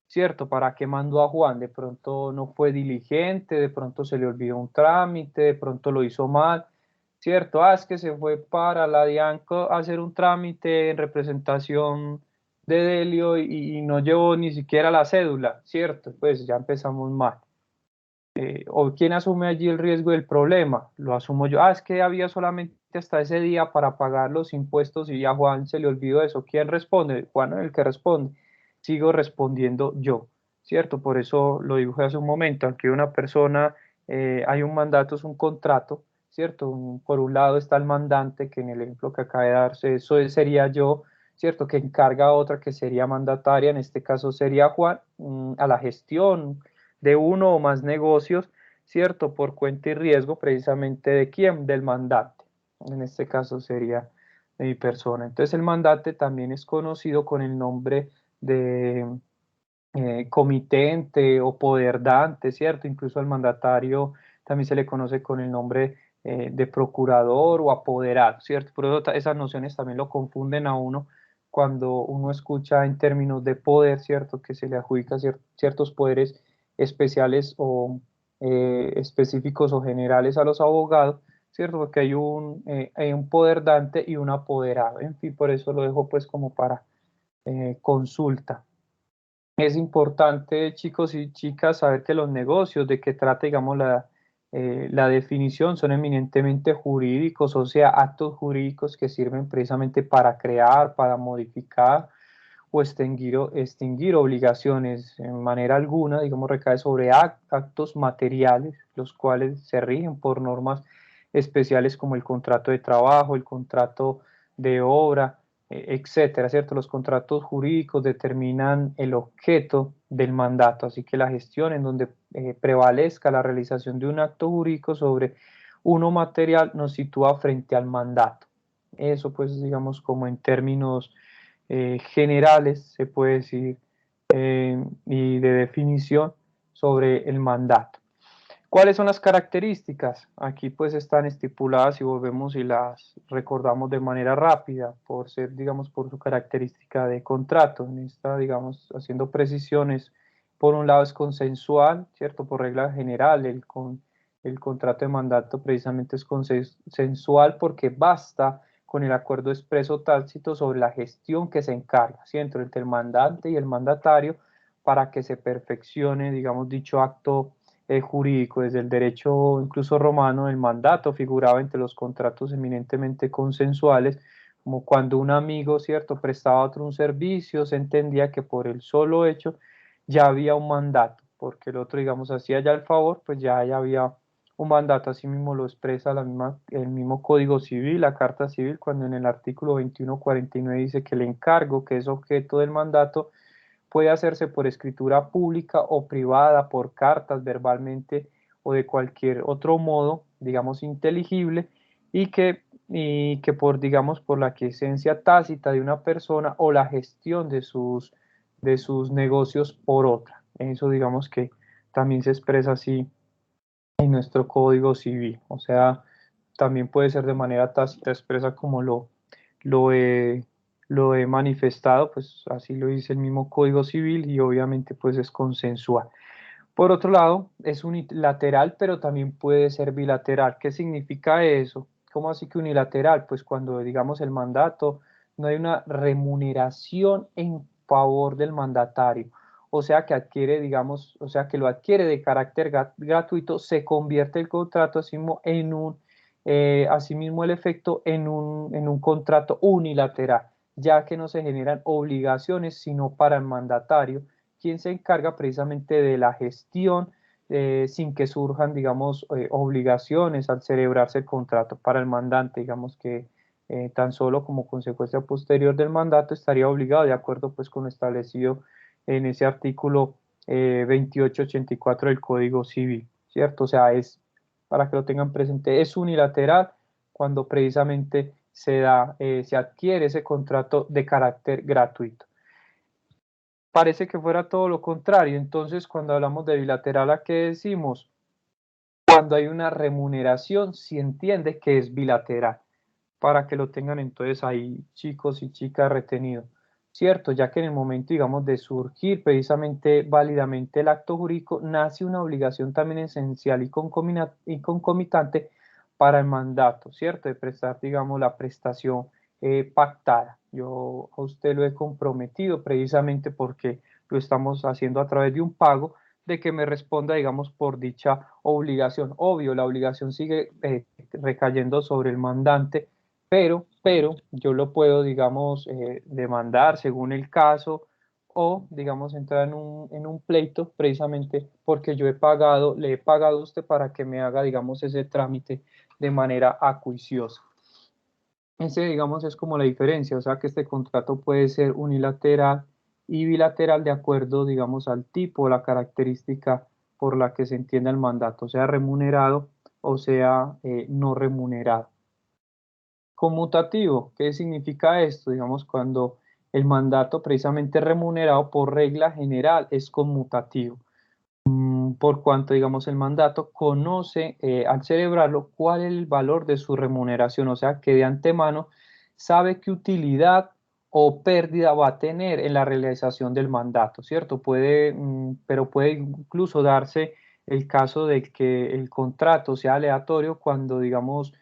¿cierto? ¿Para qué mandó a Juan? De pronto no fue diligente, de pronto se le olvidó un trámite, de pronto lo hizo mal, ¿cierto? Ah, es que se fue para la DIANCO a hacer un trámite en representación de Delio y no llevó ni siquiera la cédula, ¿cierto? Pues ya empezamos mal. ¿O quién asume allí el riesgo del problema? Lo asumo yo. Ah, es que había solamente hasta ese día para pagar los impuestos y a Juan se le olvidó eso. ¿Quién responde? Juan es el que responde. Sigo respondiendo yo, ¿cierto? Por eso lo dije hace un momento, aunque una persona, hay un mandato, es un contrato, ¿cierto? Por un lado está el mandante, que en el ejemplo que acaba de darse, eso sería yo, ¿cierto? Que encarga a otra que sería mandataria, en este caso sería Juan, a la gestión de uno o más negocios, ¿cierto? Por cuenta y riesgo precisamente de quién, del mandante. En este caso sería de mi persona. Entonces el mandante también es conocido con el nombre de comitente o poderdante, ¿cierto? Incluso al mandatario también se le conoce con el nombre de procurador o apoderado, ¿cierto? Por eso esas nociones también lo confunden a uno cuando uno escucha en términos de poder, ¿cierto? Que se le adjudica ciertos poderes especiales o específicos o generales a los abogados, ¿cierto? Porque hay un poderdante y un apoderado, en fin, por eso lo dejo pues como para consulta. Es importante, chicos y chicas, saber que los negocios, de qué trata, digamos, la definición, son eminentemente jurídicos, o sea, actos jurídicos que sirven precisamente para crear, para modificar o extinguir obligaciones. En manera alguna, digamos, recae sobre actos materiales, los cuales se rigen por normas especiales como el contrato de trabajo, el contrato de obra, etcétera, ¿cierto? Los contratos jurídicos determinan el objeto del mandato, así que la gestión en donde prevalezca la realización de un acto jurídico sobre uno material nos sitúa frente al mandato. Eso pues digamos como en términos generales se puede decir y de definición sobre el mandato. ¿Cuáles son las características? Aquí pues están estipuladas y volvemos y las recordamos de manera rápida por ser, digamos, por su característica de contrato. En esta, digamos, haciendo precisiones, por un lado es consensual, ¿cierto? Por regla general, el contrato de mandato precisamente es consensual porque basta con el acuerdo expreso tácito sobre la gestión que se encarga, ¿cierto? Entre el mandante y el mandatario para que se perfeccione, digamos, dicho acto jurídico. Desde el derecho incluso romano, el mandato figuraba entre los contratos eminentemente consensuales, como cuando un amigo, ¿cierto?, prestaba a otro un servicio, se entendía que por el solo hecho ya había un mandato, porque el otro, digamos, hacía ya el favor, pues ya había un mandato. Así mismo lo expresa el mismo Código Civil, la Carta Civil, cuando en el artículo 2149 dice que el encargo, que es objeto del mandato, puede hacerse por escritura pública o privada, por cartas, verbalmente o de cualquier otro modo, digamos, inteligible, y que por, digamos, por la quiesencia tácita de una persona o la gestión de sus negocios por otra. Eso, digamos, que también se expresa así en nuestro Código Civil. O sea, también puede ser de manera tácita expresa como lo he, lo he manifestado, pues así lo dice el mismo Código Civil y obviamente pues es consensual. Por otro lado, es unilateral, pero también puede ser bilateral. ¿Qué significa eso? ¿Cómo así que unilateral? Pues cuando, digamos, el mandato, no hay una remuneración en favor del mandatario, o sea que adquiere, digamos, o sea que lo adquiere de carácter gratuito, se convierte el contrato asimismo el efecto en un contrato unilateral, ya que no se generan obligaciones sino para el mandatario, quien se encarga precisamente de la gestión, sin que surjan, digamos, obligaciones al celebrarse el contrato para el mandante, digamos que tan solo como consecuencia posterior del mandato estaría obligado de acuerdo pues con lo establecido en ese artículo 2884 del Código Civil, ¿cierto? O sea, para que lo tengan presente, es unilateral cuando precisamente se adquiere ese contrato de carácter gratuito. Parece que fuera todo lo contrario. Entonces, cuando hablamos de bilateral, ¿a qué decimos? Cuando hay una remuneración, se entiende que es bilateral, para que lo tengan entonces ahí chicos y chicas retenidos, ¿cierto? Ya que en el momento, digamos, de surgir precisamente válidamente el acto jurídico, nace una obligación también esencial y concomitante para el mandato, ¿cierto? De prestar, digamos, la prestación pactada. Yo a usted lo he comprometido precisamente porque lo estamos haciendo a través de un pago, de que me responda, digamos, por dicha obligación. Obvio, la obligación sigue recayendo sobre el mandante, pero yo lo puedo, digamos, demandar según el caso o, digamos, entrar en un pleito precisamente porque yo le he pagado a usted para que me haga, digamos, ese trámite de manera acuiciosa. Ese, digamos, es como la diferencia, o sea que este contrato puede ser unilateral y bilateral de acuerdo, digamos, al tipo, la característica por la que se entienda el mandato, sea remunerado o sea no remunerado. Conmutativo, ¿qué significa esto? Digamos, cuando el mandato precisamente remunerado por regla general es conmutativo, por cuanto, digamos, el mandato conoce al celebrarlo cuál es el valor de su remuneración, o sea, que de antemano sabe qué utilidad o pérdida va a tener en la realización del mandato, ¿cierto? Pero puede incluso darse el caso de que el contrato sea aleatorio cuando, digamos,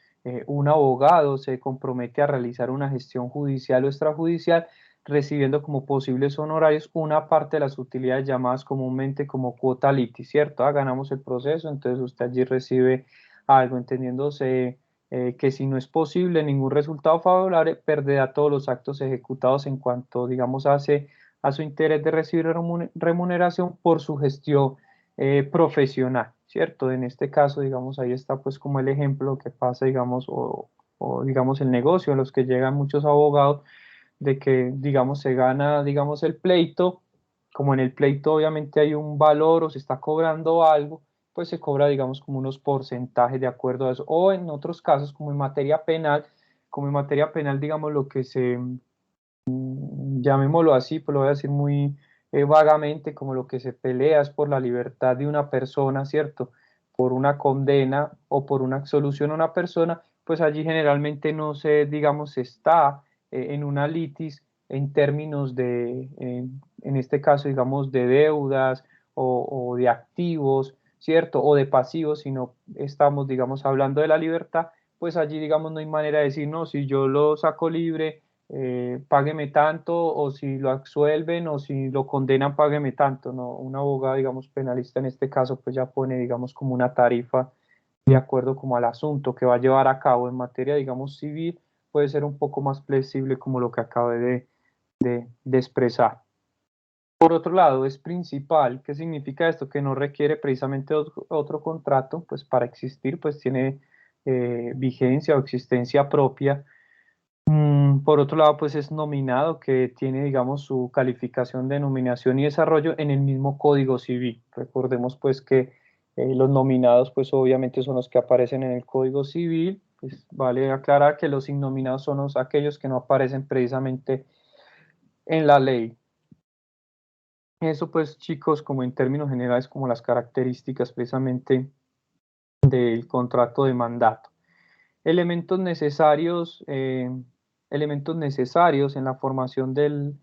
un abogado se compromete a realizar una gestión judicial o extrajudicial, recibiendo como posibles honorarios una parte de las utilidades llamadas comúnmente como cuota litis, ¿cierto? Ganamos el proceso, entonces usted allí recibe algo, entendiéndose que si no es posible ningún resultado favorable, perderá todos los actos ejecutados en cuanto, digamos, hace a su interés de recibir remuneración por su gestión profesional, ¿cierto? En este caso, digamos, ahí está pues como el ejemplo que pasa, digamos, o digamos el negocio en los que llegan muchos abogados de que, digamos, se gana, digamos, el pleito, como en el pleito obviamente hay un valor o se está cobrando algo, pues se cobra, digamos, como unos porcentajes de acuerdo a eso, o en otros casos, como en materia penal, digamos, lo que se, llamémoslo así, pues lo voy a decir muy, vagamente como lo que se pelea es por la libertad de una persona, ¿cierto? Por una condena o por una absolución a una persona, pues allí generalmente no se, digamos, está en una litis en términos de, en este caso, digamos, de deudas o de activos, ¿cierto? O de pasivos, sino estamos, digamos, hablando de la libertad, pues allí, digamos, no hay manera de decir, no, si yo lo saco libre, págueme tanto, o si lo absuelven, o si lo condenan, págueme tanto, ¿no? Un abogado, digamos, penalista en este caso, pues ya pone, digamos, como una tarifa de acuerdo como al asunto que va a llevar a cabo en materia, digamos, civil, puede ser un poco más flexible como lo que acabé de expresar. Por otro lado, es principal. ¿Qué significa esto? Que no requiere precisamente otro contrato, pues para existir, pues tiene vigencia o existencia propia. Por otro lado, pues es nominado, que tiene, digamos, su calificación de nominación y desarrollo en el mismo Código Civil. Recordemos, pues, que los nominados, pues, obviamente son los que aparecen en el Código Civil. Pues vale aclarar que los innominados son aquellos que no aparecen precisamente en la ley. Eso pues chicos, como en términos generales, como las características precisamente del contrato de mandato. Elementos necesarios, elementos necesarios en la formación del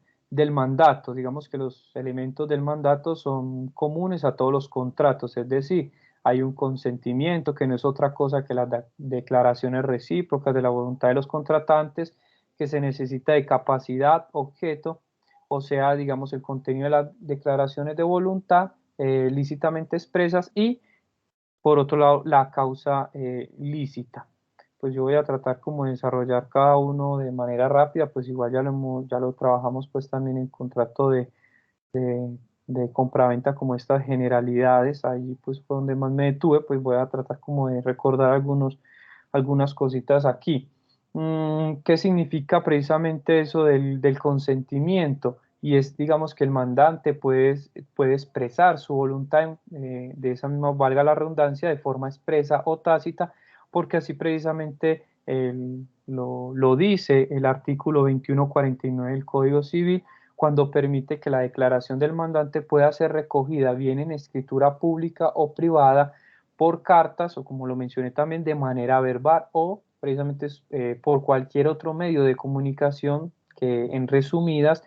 mandato. Digamos que los elementos del mandato son comunes a todos los contratos, es decir, hay un consentimiento que no es otra cosa que las declaraciones recíprocas de la voluntad de los contratantes, que se necesita de capacidad, objeto, o sea, digamos, el contenido de las declaraciones de voluntad lícitamente expresas, y por otro lado, la causa lícita. Pues yo voy a tratar como de desarrollar cada uno de manera rápida, pues igual ya lo trabajamos pues también en contrato de compraventa, como estas generalidades. Ahí pues fue donde más me detuve, pues voy a tratar como de recordar algunas cositas aquí. ¿Qué significa precisamente eso del consentimiento? Y es, digamos, que el mandante puede expresar su voluntad, de esa misma, valga la redundancia, de forma expresa o tácita, porque así precisamente lo dice el artículo 2149 del Código Civil, cuando permite que la declaración del mandante pueda ser recogida bien en escritura pública o privada, por cartas, o como lo mencioné también, de manera verbal, o precisamente por cualquier otro medio de comunicación que, en resumidas,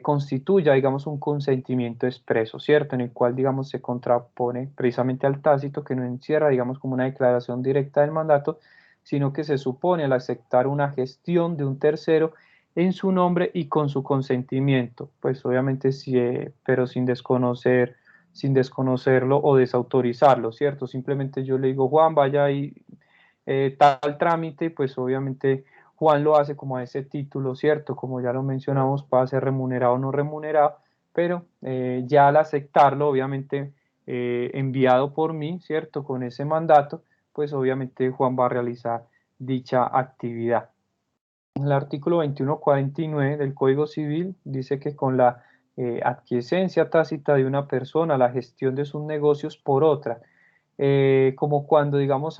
constituya, digamos, un consentimiento expreso, ¿cierto? En el cual, digamos, se contrapone precisamente al tácito, que no encierra, digamos, como una declaración directa del mandato, sino que se supone, al aceptar una gestión de un tercero en su nombre y con su consentimiento, pues obviamente sí, pero sin desconocerlo o desautorizarlo, ¿cierto? Simplemente yo le digo, Juan, vaya y tal trámite, pues obviamente Juan lo hace como a ese título, ¿cierto? Como ya lo mencionamos, puede ser remunerado o no remunerado, pero ya al aceptarlo, obviamente enviado por mí, ¿cierto? Con ese mandato, pues obviamente Juan va a realizar dicha actividad. El artículo 2149 del Código Civil dice que con la aquiescencia tácita de una persona, la gestión de sus negocios por otra, como cuando, digamos,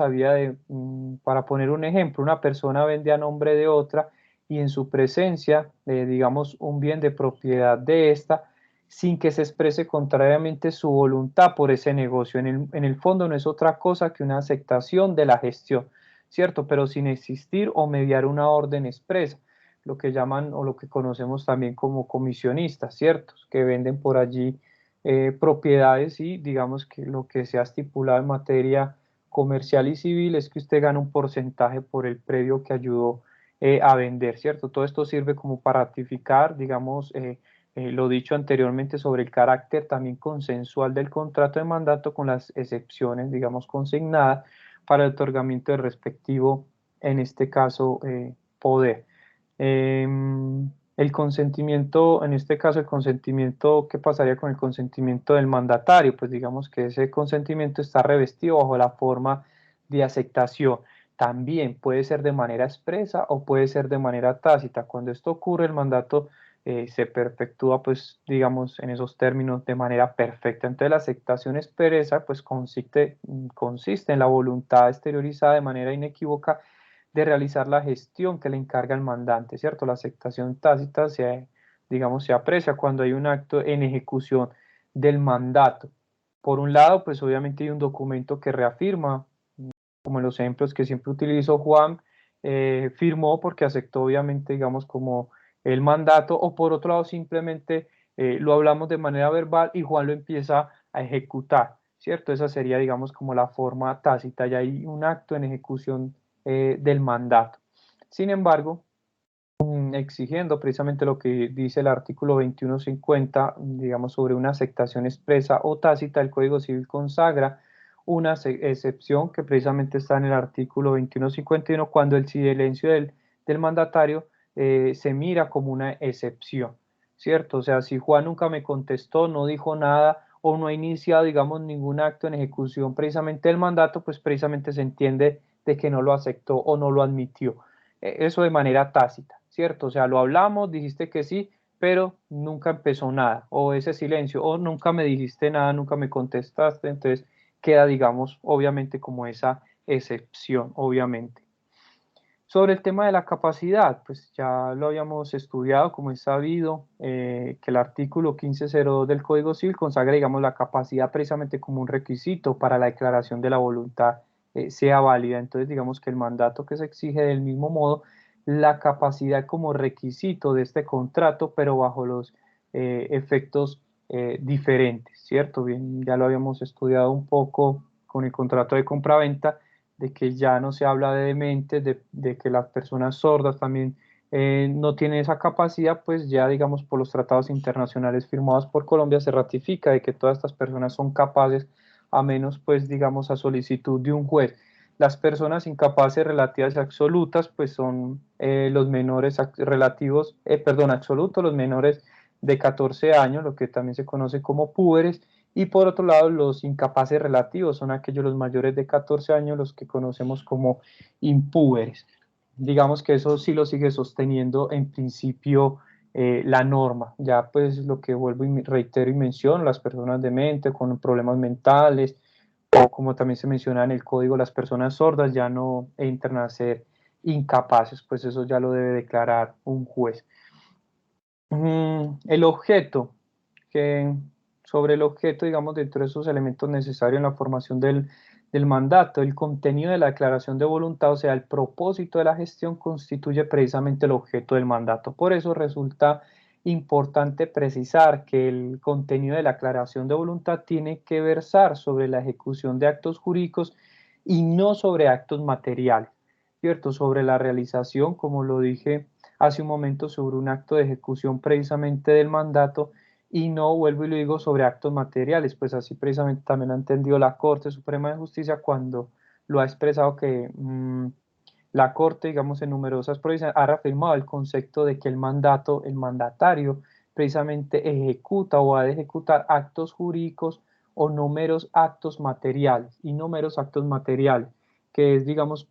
para poner un ejemplo, una persona vende a nombre de otra y en su presencia, digamos, un bien de propiedad de esta, sin que se exprese contrariamente su voluntad por ese negocio. En el fondo no es otra cosa que una aceptación de la gestión, ¿cierto? Pero sin existir o mediar una orden expresa, lo que llaman o lo que conocemos también como comisionistas, ¿cierto? Que venden por allí propiedades, y digamos que lo que se ha estipulado en materia comercial y civil es que usted gana un porcentaje por el predio que ayudó a vender, ¿cierto? Todo esto sirve como para ratificar, digamos, lo dicho anteriormente sobre el carácter también consensual del contrato de mandato, con las excepciones, digamos, consignadas para el otorgamiento del respectivo, en este caso, poder. El consentimiento, en este caso el consentimiento, ¿qué pasaría con el consentimiento del mandatario? Pues digamos que ese consentimiento está revestido bajo la forma de aceptación. También puede ser de manera expresa o puede ser de manera tácita. Cuando esto ocurre, el mandato se perpetúa, pues digamos, en esos términos de manera perfecta. Entonces la aceptación expresa, pues consiste en la voluntad exteriorizada de manera inequívoca de realizar la gestión que le encarga el mandante, ¿cierto? La aceptación tácita digamos, se aprecia cuando hay un acto en ejecución del mandato. Por un lado, pues obviamente hay un documento que reafirma, como en los ejemplos que siempre utilizo, Juan firmó porque aceptó obviamente, digamos, como el mandato, o por otro lado simplemente lo hablamos de manera verbal y Juan lo empieza a ejecutar, ¿cierto? Esa sería, digamos, como la forma tácita, y hay un acto en ejecución del mandato. Sin embargo, exigiendo precisamente lo que dice el artículo 2150, digamos, sobre una aceptación expresa o tácita, el Código Civil consagra una excepción que precisamente está en el artículo 2151, cuando el silencio del mandatario se mira como una excepción, ¿cierto? O sea, si Juan nunca me contestó, no dijo nada o no ha iniciado, digamos, ningún acto en ejecución precisamente del mandato, pues precisamente se entiende de que no lo aceptó o no lo admitió. Eso de manera tácita, ¿cierto? O sea, lo hablamos, dijiste que sí, pero nunca empezó nada, o ese silencio, o nunca me dijiste nada, nunca me contestaste, entonces queda, digamos, obviamente como esa excepción, obviamente. Sobre el tema de la capacidad, pues ya lo habíamos estudiado, como es sabido, que el artículo 1502 del Código Civil consagra, digamos, la capacidad precisamente como un requisito para la declaración de la voluntad sea válida. Entonces, digamos que el mandato que se exige del mismo modo, la capacidad como requisito de este contrato, pero bajo los efectos diferentes, ¿cierto? Bien, ya lo habíamos estudiado un poco con el contrato de compraventa, de que ya no se habla de dementes, de que las personas sordas también no tienen esa capacidad, pues ya digamos por los tratados internacionales firmados por Colombia se ratifica de que todas estas personas son capaces, a menos pues digamos a solicitud de un juez. Las personas incapaces relativas y absolutas pues son los menores relativos, perdón, absolutos, los menores de 14 años, lo que también se conoce como púberes, y por otro lado, los incapaces relativos son aquellos los mayores de 14 años, los que conocemos como impúberes. Digamos que eso sí lo sigue sosteniendo en principio la norma. Ya pues lo que vuelvo y reitero y menciono, las personas dementes con problemas mentales, o como también se menciona en el código, las personas sordas ya no entran a ser incapaces, pues eso ya lo debe declarar un juez. El objeto, que sobre el objeto, digamos, dentro de esos elementos necesarios en la formación del mandato, el contenido de la declaración de voluntad, o sea, el propósito de la gestión constituye precisamente el objeto del mandato. Por eso resulta importante precisar que el contenido de la declaración de voluntad tiene que versar sobre la ejecución de actos jurídicos y no sobre actos materiales, ¿cierto? Sobre la realización, como lo dije hace un momento, sobre un acto de ejecución precisamente del mandato, y no, vuelvo y lo digo, sobre actos materiales, pues así precisamente también ha entendido la Corte Suprema de Justicia cuando lo ha expresado que la Corte, digamos, en numerosas provincias ha reafirmado el concepto de que el mandato, el mandatario, precisamente ejecuta o ha de ejecutar actos jurídicos o no meros actos materiales, y no meros actos materiales, que es, digamos,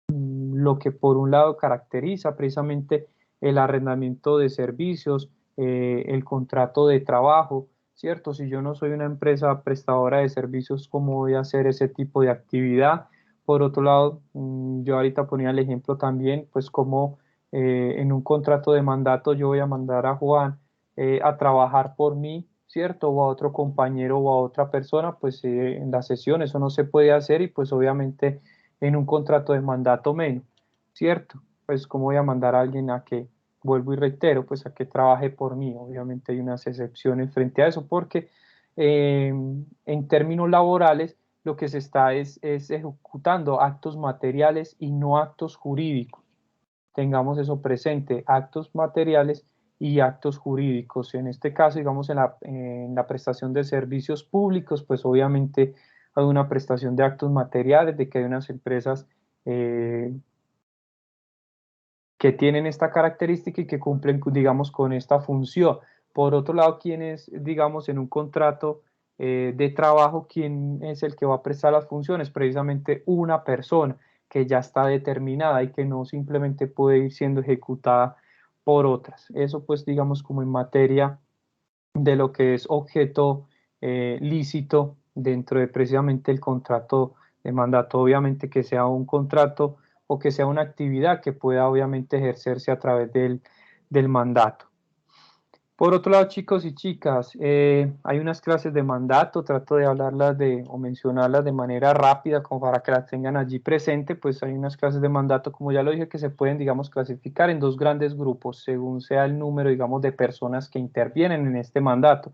lo que por un lado caracteriza precisamente el arrendamiento de servicios, el contrato de trabajo, ¿cierto? Si yo no soy una empresa prestadora de servicios, ¿cómo voy a hacer ese tipo de actividad? Por otro lado, yo ahorita ponía el ejemplo también, pues como en un contrato de mandato yo voy a mandar a Juan a trabajar por mí, ¿cierto? O a otro compañero o a otra persona, pues en la sesión eso no se puede hacer, y pues obviamente en un contrato de mandato menos, ¿cierto? Pues cómo voy a mandar a alguien a que, vuelvo y reitero, pues a que trabaje por mí. Obviamente hay unas excepciones frente a eso, porque en términos laborales lo que se está es ejecutando actos materiales y no actos jurídicos. Tengamos eso presente, actos materiales y actos jurídicos. En este caso, digamos, en la prestación de servicios públicos, pues obviamente hay una prestación de actos materiales, de que hay unas empresas eh, que tienen esta característica y que cumplen, digamos, con esta función. Por otro lado, quienes, digamos, en un contrato de trabajo, quién es el que va a prestar las funciones, precisamente una persona que ya está determinada y que no simplemente puede ir siendo ejecutada por otras. Eso pues digamos como en materia de lo que es objeto lícito dentro de precisamente el contrato de mandato. Obviamente que sea un contrato o que sea una actividad que pueda obviamente ejercerse a través del mandato. Por otro lado, chicos y chicas, hay unas clases de mandato, trato de hablarlas o mencionarlas de manera rápida como para que las tengan allí presente, pues hay unas clases de mandato, como ya lo dije, que se pueden, digamos, clasificar en dos grandes grupos, según sea el número, digamos, de personas que intervienen en este mandato.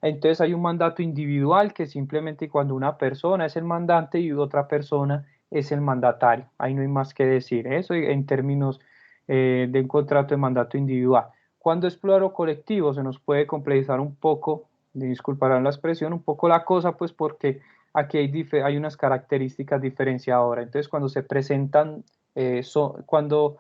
Entonces hay un mandato individual que simplemente cuando una persona es el mandante y otra persona es el mandatario. Ahí no hay más que decir. Eso en términos de un contrato de mandato individual. Cuando es plural o colectivo se nos puede complejizar un poco, disculparán la expresión, un poco la cosa, pues porque aquí hay unas características diferenciadoras. Entonces cuando se presentan, cuando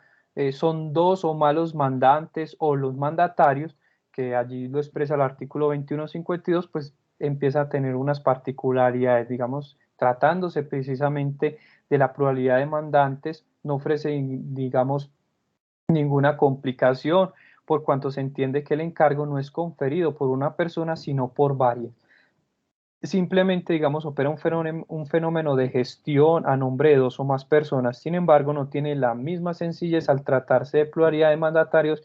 son dos o más los mandantes o los mandatarios, que allí lo expresa el artículo 2152, pues empieza a tener unas particularidades, digamos, tratándose precisamente de la pluralidad de mandantes, no ofrece, digamos, ninguna complicación, por cuanto se entiende que el encargo no es conferido por una persona, sino por varias. Simplemente, digamos, opera un fenómeno de gestión a nombre de dos o más personas. Sin embargo, no tiene la misma sencillez al tratarse de pluralidad de mandatarios,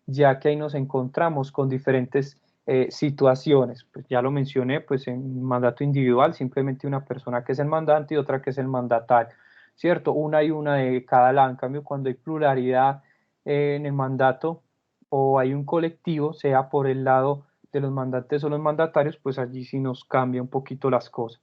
ya que ahí nos encontramos con diferentes situaciones. Pues ya lo mencioné, pues en mandato individual, simplemente una persona que es el mandante y otra que es el mandatario, ¿cierto? Una y una de cada lado. En cambio, cuando hay pluralidad en el mandato o hay un colectivo, sea por el lado de los mandantes o los mandatarios, pues allí sí nos cambia un poquito las cosas.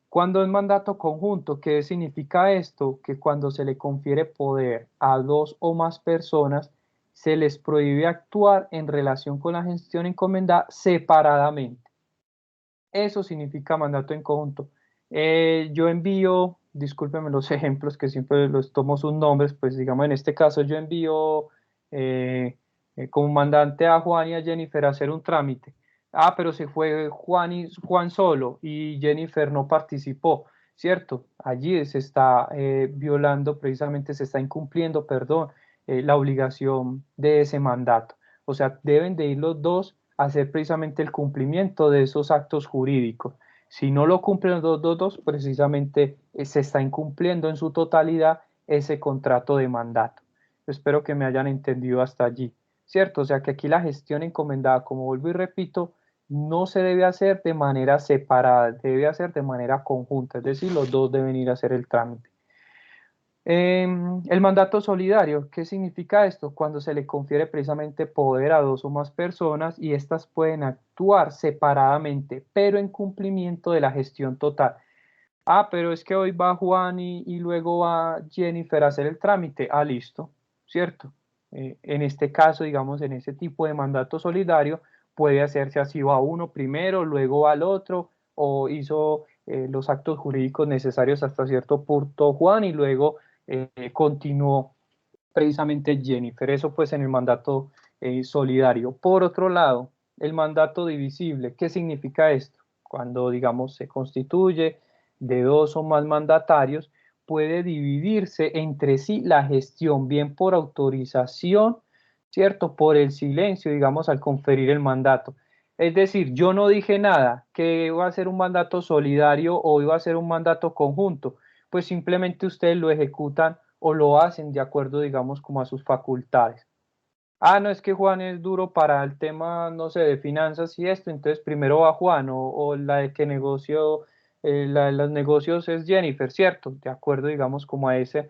Cuando es mandato conjunto, ¿qué significa esto? Que cuando se le confiere poder a dos o más personas, se les prohíbe actuar en relación con la gestión encomendada separadamente. Eso significa mandato en conjunto. Yo envío, discúlpenme los ejemplos que siempre los tomo sus nombres, pues digamos en este caso yo envío como mandante a Juan y a Jennifer a hacer un trámite. Ah, pero se fue Juan solo y Jennifer no participó, ¿cierto? Allí se está violando, precisamente se está incumpliendo, perdón, la obligación de ese mandato. O sea, deben de ir los dos hacer precisamente el cumplimiento de esos actos jurídicos. Si no lo cumplen los dos, precisamente se está incumpliendo en su totalidad ese contrato de mandato. Espero que me hayan entendido hasta allí, ¿cierto? O sea que aquí la gestión encomendada, como vuelvo y repito, no se debe hacer de manera separada, debe hacer de manera conjunta, es decir, los dos deben ir a hacer el trámite. El mandato solidario, ¿qué significa esto? Cuando se le confiere precisamente poder a dos o más personas y éstas pueden actuar separadamente, pero en cumplimiento de la gestión total. Ah, pero es que hoy va Juan y luego va Jennifer a hacer el trámite. Ah, listo, ¿cierto? En este caso, digamos, en ese tipo de mandato solidario, puede hacerse así, va uno primero, luego va al otro, o hizo los actos jurídicos necesarios hasta cierto punto Juan y luego continuó precisamente Jennifer. Eso pues en el mandato solidario. Por otro lado, el mandato divisible, ¿qué significa esto? Cuando, digamos, se constituye de dos o más mandatarios, puede dividirse entre sí la gestión, bien por autorización, ¿cierto? Por el silencio, digamos, al conferir el mandato. Es decir, yo no dije nada, que iba a ser un mandato solidario o iba a ser un mandato conjunto, pues simplemente ustedes lo ejecutan o lo hacen de acuerdo, digamos, como a sus facultades. Ah, no, es que Juan es duro para el tema, no sé, de finanzas y esto, entonces primero va Juan o la de que negocio, la de los negocios es Jennifer, ¿cierto? De acuerdo, digamos, como a ese,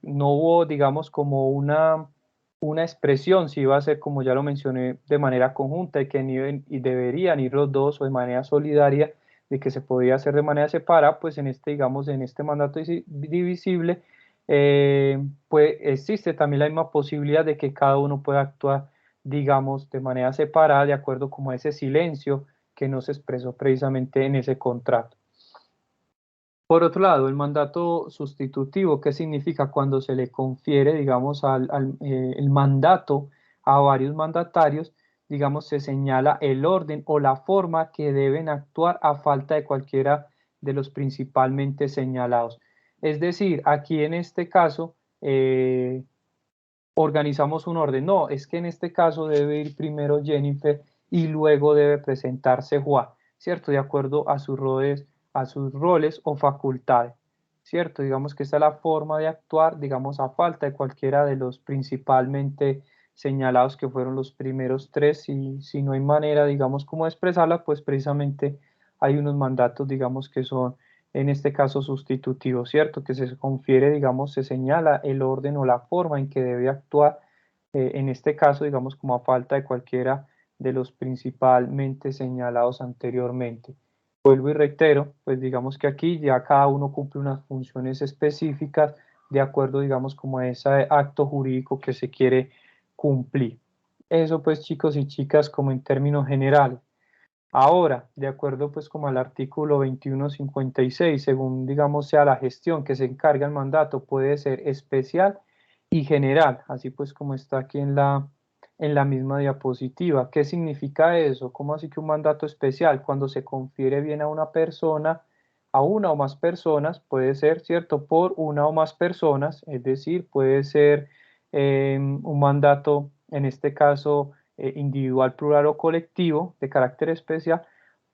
no hubo, digamos, como una expresión, si iba a ser, como ya lo mencioné, de manera conjunta y que y deberían ir los dos o de manera solidaria, de que se podía hacer de manera separada, pues en este, digamos, en este mandato divisible pues existe también la misma posibilidad de que cada uno pueda actuar, digamos, de manera separada, de acuerdo como a ese silencio que no se expresó precisamente en ese contrato. Por otro lado, el mandato sustitutivo, ¿qué significa cuando se le confiere, digamos, el mandato a varios mandatarios? Digamos, se señala el orden o la forma que deben actuar a falta de cualquiera de los principalmente señalados. Es decir, aquí en este caso, organizamos un orden. No, es que en este caso debe ir primero Jennifer y luego debe presentarse Juan, ¿cierto? De acuerdo a sus roles o facultades, ¿cierto? Digamos que esta es la forma de actuar, digamos, a falta de cualquiera de los principalmente señalados, que fueron los primeros tres, y si no hay manera, digamos, como de expresarla, pues precisamente hay unos mandatos, digamos, que son en este caso sustitutivos, ¿cierto? Que se confiere, digamos, se señala el orden o la forma en que debe actuar, en este caso, digamos, como a falta de cualquiera de los principalmente señalados anteriormente. Vuelvo y reitero, pues digamos que aquí ya cada uno cumple unas funciones específicas de acuerdo, digamos, como a ese acto jurídico que se quiere cumplir. Eso pues, chicos y chicas, como en términos generales. Ahora, de acuerdo pues como al artículo 2156, según digamos sea la gestión que se encarga el mandato, puede ser especial y general, así pues como está aquí en la misma diapositiva. ¿Qué significa eso? ¿Cómo así que un mandato especial? Cuando se confiere bien a una persona, a una o más personas, puede ser, ¿cierto? Por una o más personas, es decir, puede ser un mandato, en este caso, individual, plural o colectivo de carácter especial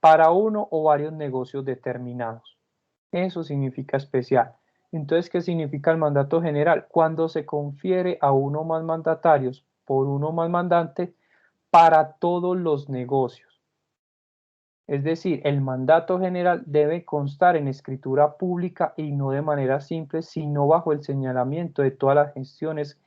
para uno o varios negocios determinados. Eso significa especial. Entonces, ¿qué significa el mandato general? Cuando se confiere a uno o más mandatarios por uno o más mandante para todos los negocios. Es decir, el mandato general debe constar en escritura pública y no de manera simple, sino bajo el señalamiento de todas las gestiones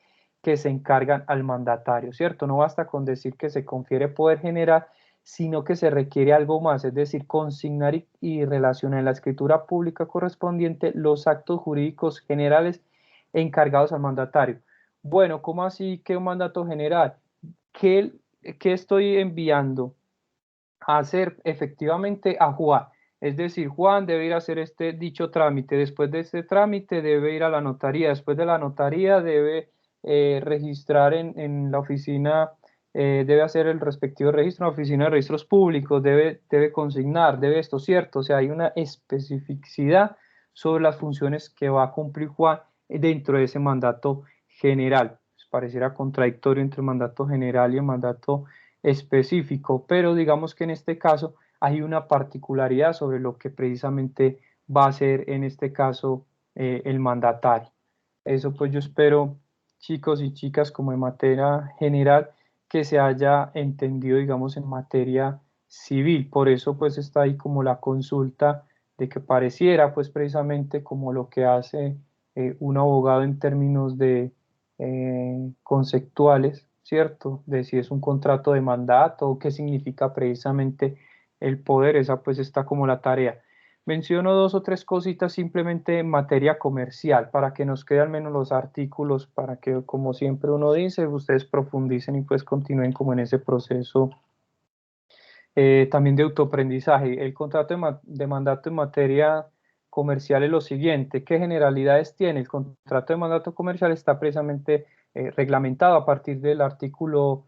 que se encargan al mandatario, ¿cierto? No basta con decir que se confiere poder general, sino que se requiere algo más, es decir, consignar y relacionar en la escritura pública correspondiente los actos jurídicos generales encargados al mandatario. Bueno, ¿cómo así que un mandato general? ¿Qué, qué estoy enviando a hacer efectivamente a Juan? Es decir, Juan debe ir a hacer este dicho trámite, después de este trámite debe ir a la notaría, después de la notaría debe registrar en la oficina, debe hacer el respectivo registro en la oficina de registros públicos, debe consignar, debe esto, ¿cierto? O sea, hay una especificidad sobre las funciones que va a cumplir Juan dentro de ese mandato general. Pues pareciera contradictorio entre el mandato general y el mandato específico, pero digamos que en este caso hay una particularidad sobre lo que precisamente va a ser en este caso el mandatario. Eso pues yo espero, chicos y chicas, como en materia general, que se haya entendido, digamos, en materia civil. Por eso pues está ahí como la consulta de que pareciera pues precisamente como lo que hace un abogado en términos de conceptuales, ¿cierto? De si es un contrato de mandato o qué significa precisamente el poder, esa pues está como la tarea. Menciono dos o tres cositas simplemente en materia comercial para que nos queden al menos los artículos, para que como siempre uno dice, ustedes profundicen y pues continúen como en ese proceso también de autoaprendizaje. El contrato de mandato en materia comercial es lo siguiente. ¿Qué generalidades tiene? El contrato de mandato comercial está precisamente reglamentado a partir del artículo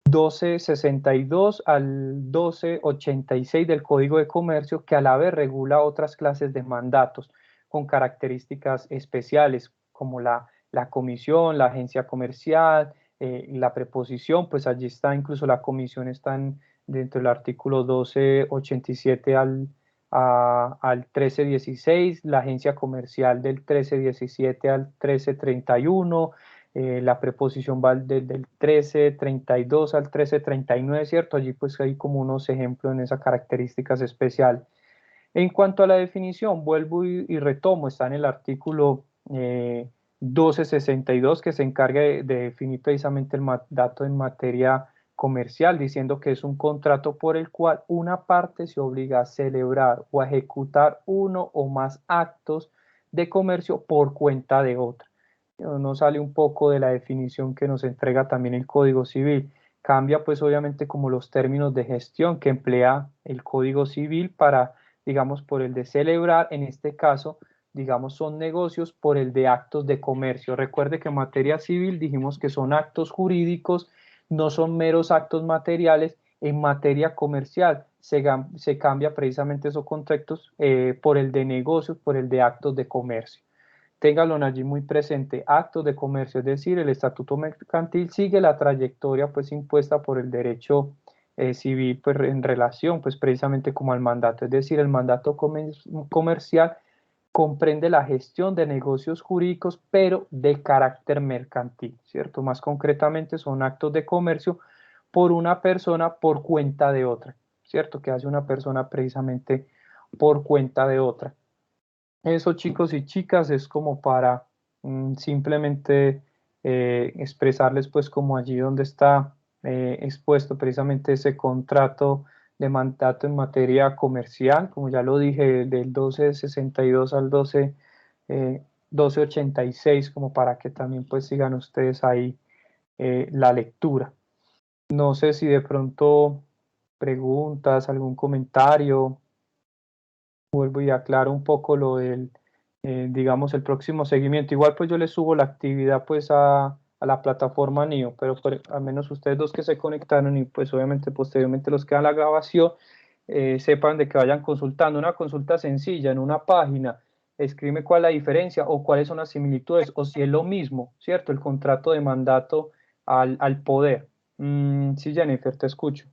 1262 al 1286 del Código de Comercio, que a la vez regula otras clases de mandatos con características especiales, como la comisión, la agencia comercial, la preposición, pues allí está, incluso la comisión está dentro del artículo 1287 al 1316, la agencia comercial del 1317 al 1331, la preposición va del 1332 al 1339, ¿cierto? Allí pues hay como unos ejemplos en esas características especiales. En cuanto a la definición, vuelvo y retomo, está en el artículo 1262 que se encarga de definir precisamente el dato en materia comercial, diciendo que es un contrato por el cual una parte se obliga a celebrar o a ejecutar uno o más actos de comercio por cuenta de otra. No sale un poco de la definición que nos entrega también el Código Civil. Cambia pues obviamente como los términos de gestión que emplea el Código Civil para, digamos, por el de celebrar, en este caso, digamos, son negocios, por el de actos de comercio. Recuerde que en materia civil dijimos que son actos jurídicos, no son meros actos materiales. En materia comercial se cambia precisamente esos contextos por el de negocios, por el de actos de comercio. Téngalo allí muy presente, actos de comercio, es decir, el estatuto mercantil sigue la trayectoria pues impuesta por el derecho civil pues en relación pues precisamente como al mandato, es decir, el mandato comercial comprende la gestión de negocios jurídicos, pero de carácter mercantil, ¿cierto? Más concretamente son actos de comercio por una persona por cuenta de otra, ¿cierto? Que hace una persona precisamente por cuenta de otra. Eso, chicos y chicas, es como para simplemente expresarles pues como allí donde está expuesto precisamente ese contrato de mandato en materia comercial, como ya lo dije, del 1262 al 1286, como para que también pues sigan ustedes ahí la lectura. No sé si de pronto preguntas, algún comentario, vuelvo y aclaro un poco lo del, digamos, el próximo seguimiento. Igual pues yo les subo la actividad pues a la plataforma NIO, pero al menos ustedes dos que se conectaron y pues obviamente posteriormente los que dan la grabación, sepan de que vayan consultando. Una consulta sencilla en una página, escribe cuál es la diferencia o cuáles son las similitudes o si es lo mismo, ¿cierto? El contrato de mandato al poder. Sí, Jennifer, te escucho.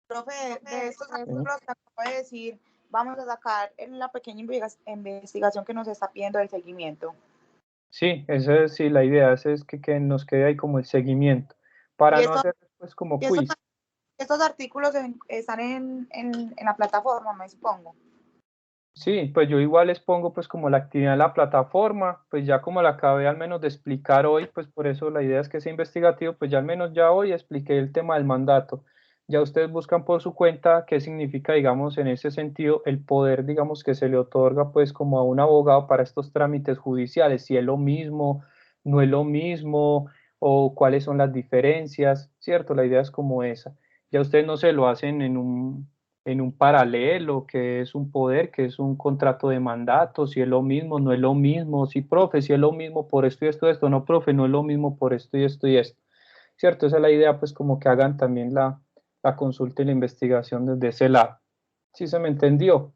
Profe, de estos artículos que acabo de decir, vamos a sacar en la pequeña investigación que nos está pidiendo el seguimiento. Sí, esa es sí, la idea, esa es que nos quede ahí como el seguimiento, para Y no hacer pues como y estos, quiz. estos artículos están en la plataforma, me supongo. Sí, pues yo igual les pongo pues como la actividad en la plataforma, pues ya como la acabé al menos de explicar hoy, pues por eso la idea es que sea investigativo, pues ya al menos ya hoy expliqué el tema del mandato. Ya ustedes buscan por su cuenta qué significa, digamos, en ese sentido, el poder, digamos, que se le otorga pues como a un abogado para estos trámites judiciales, si es lo mismo, no es lo mismo, o cuáles son las diferencias, ¿cierto? La idea es como esa. Ya ustedes no se lo hacen en un paralelo, que es un poder, que es un contrato de mandato, si es lo mismo, no es lo mismo, si profe, si es lo mismo por esto y esto, esto, no, profe, no es lo mismo por esto y esto y esto, ¿cierto? Esa es la idea, pues como que hagan también la consulta y la investigación desde ese lado. ¿Sí se me entendió?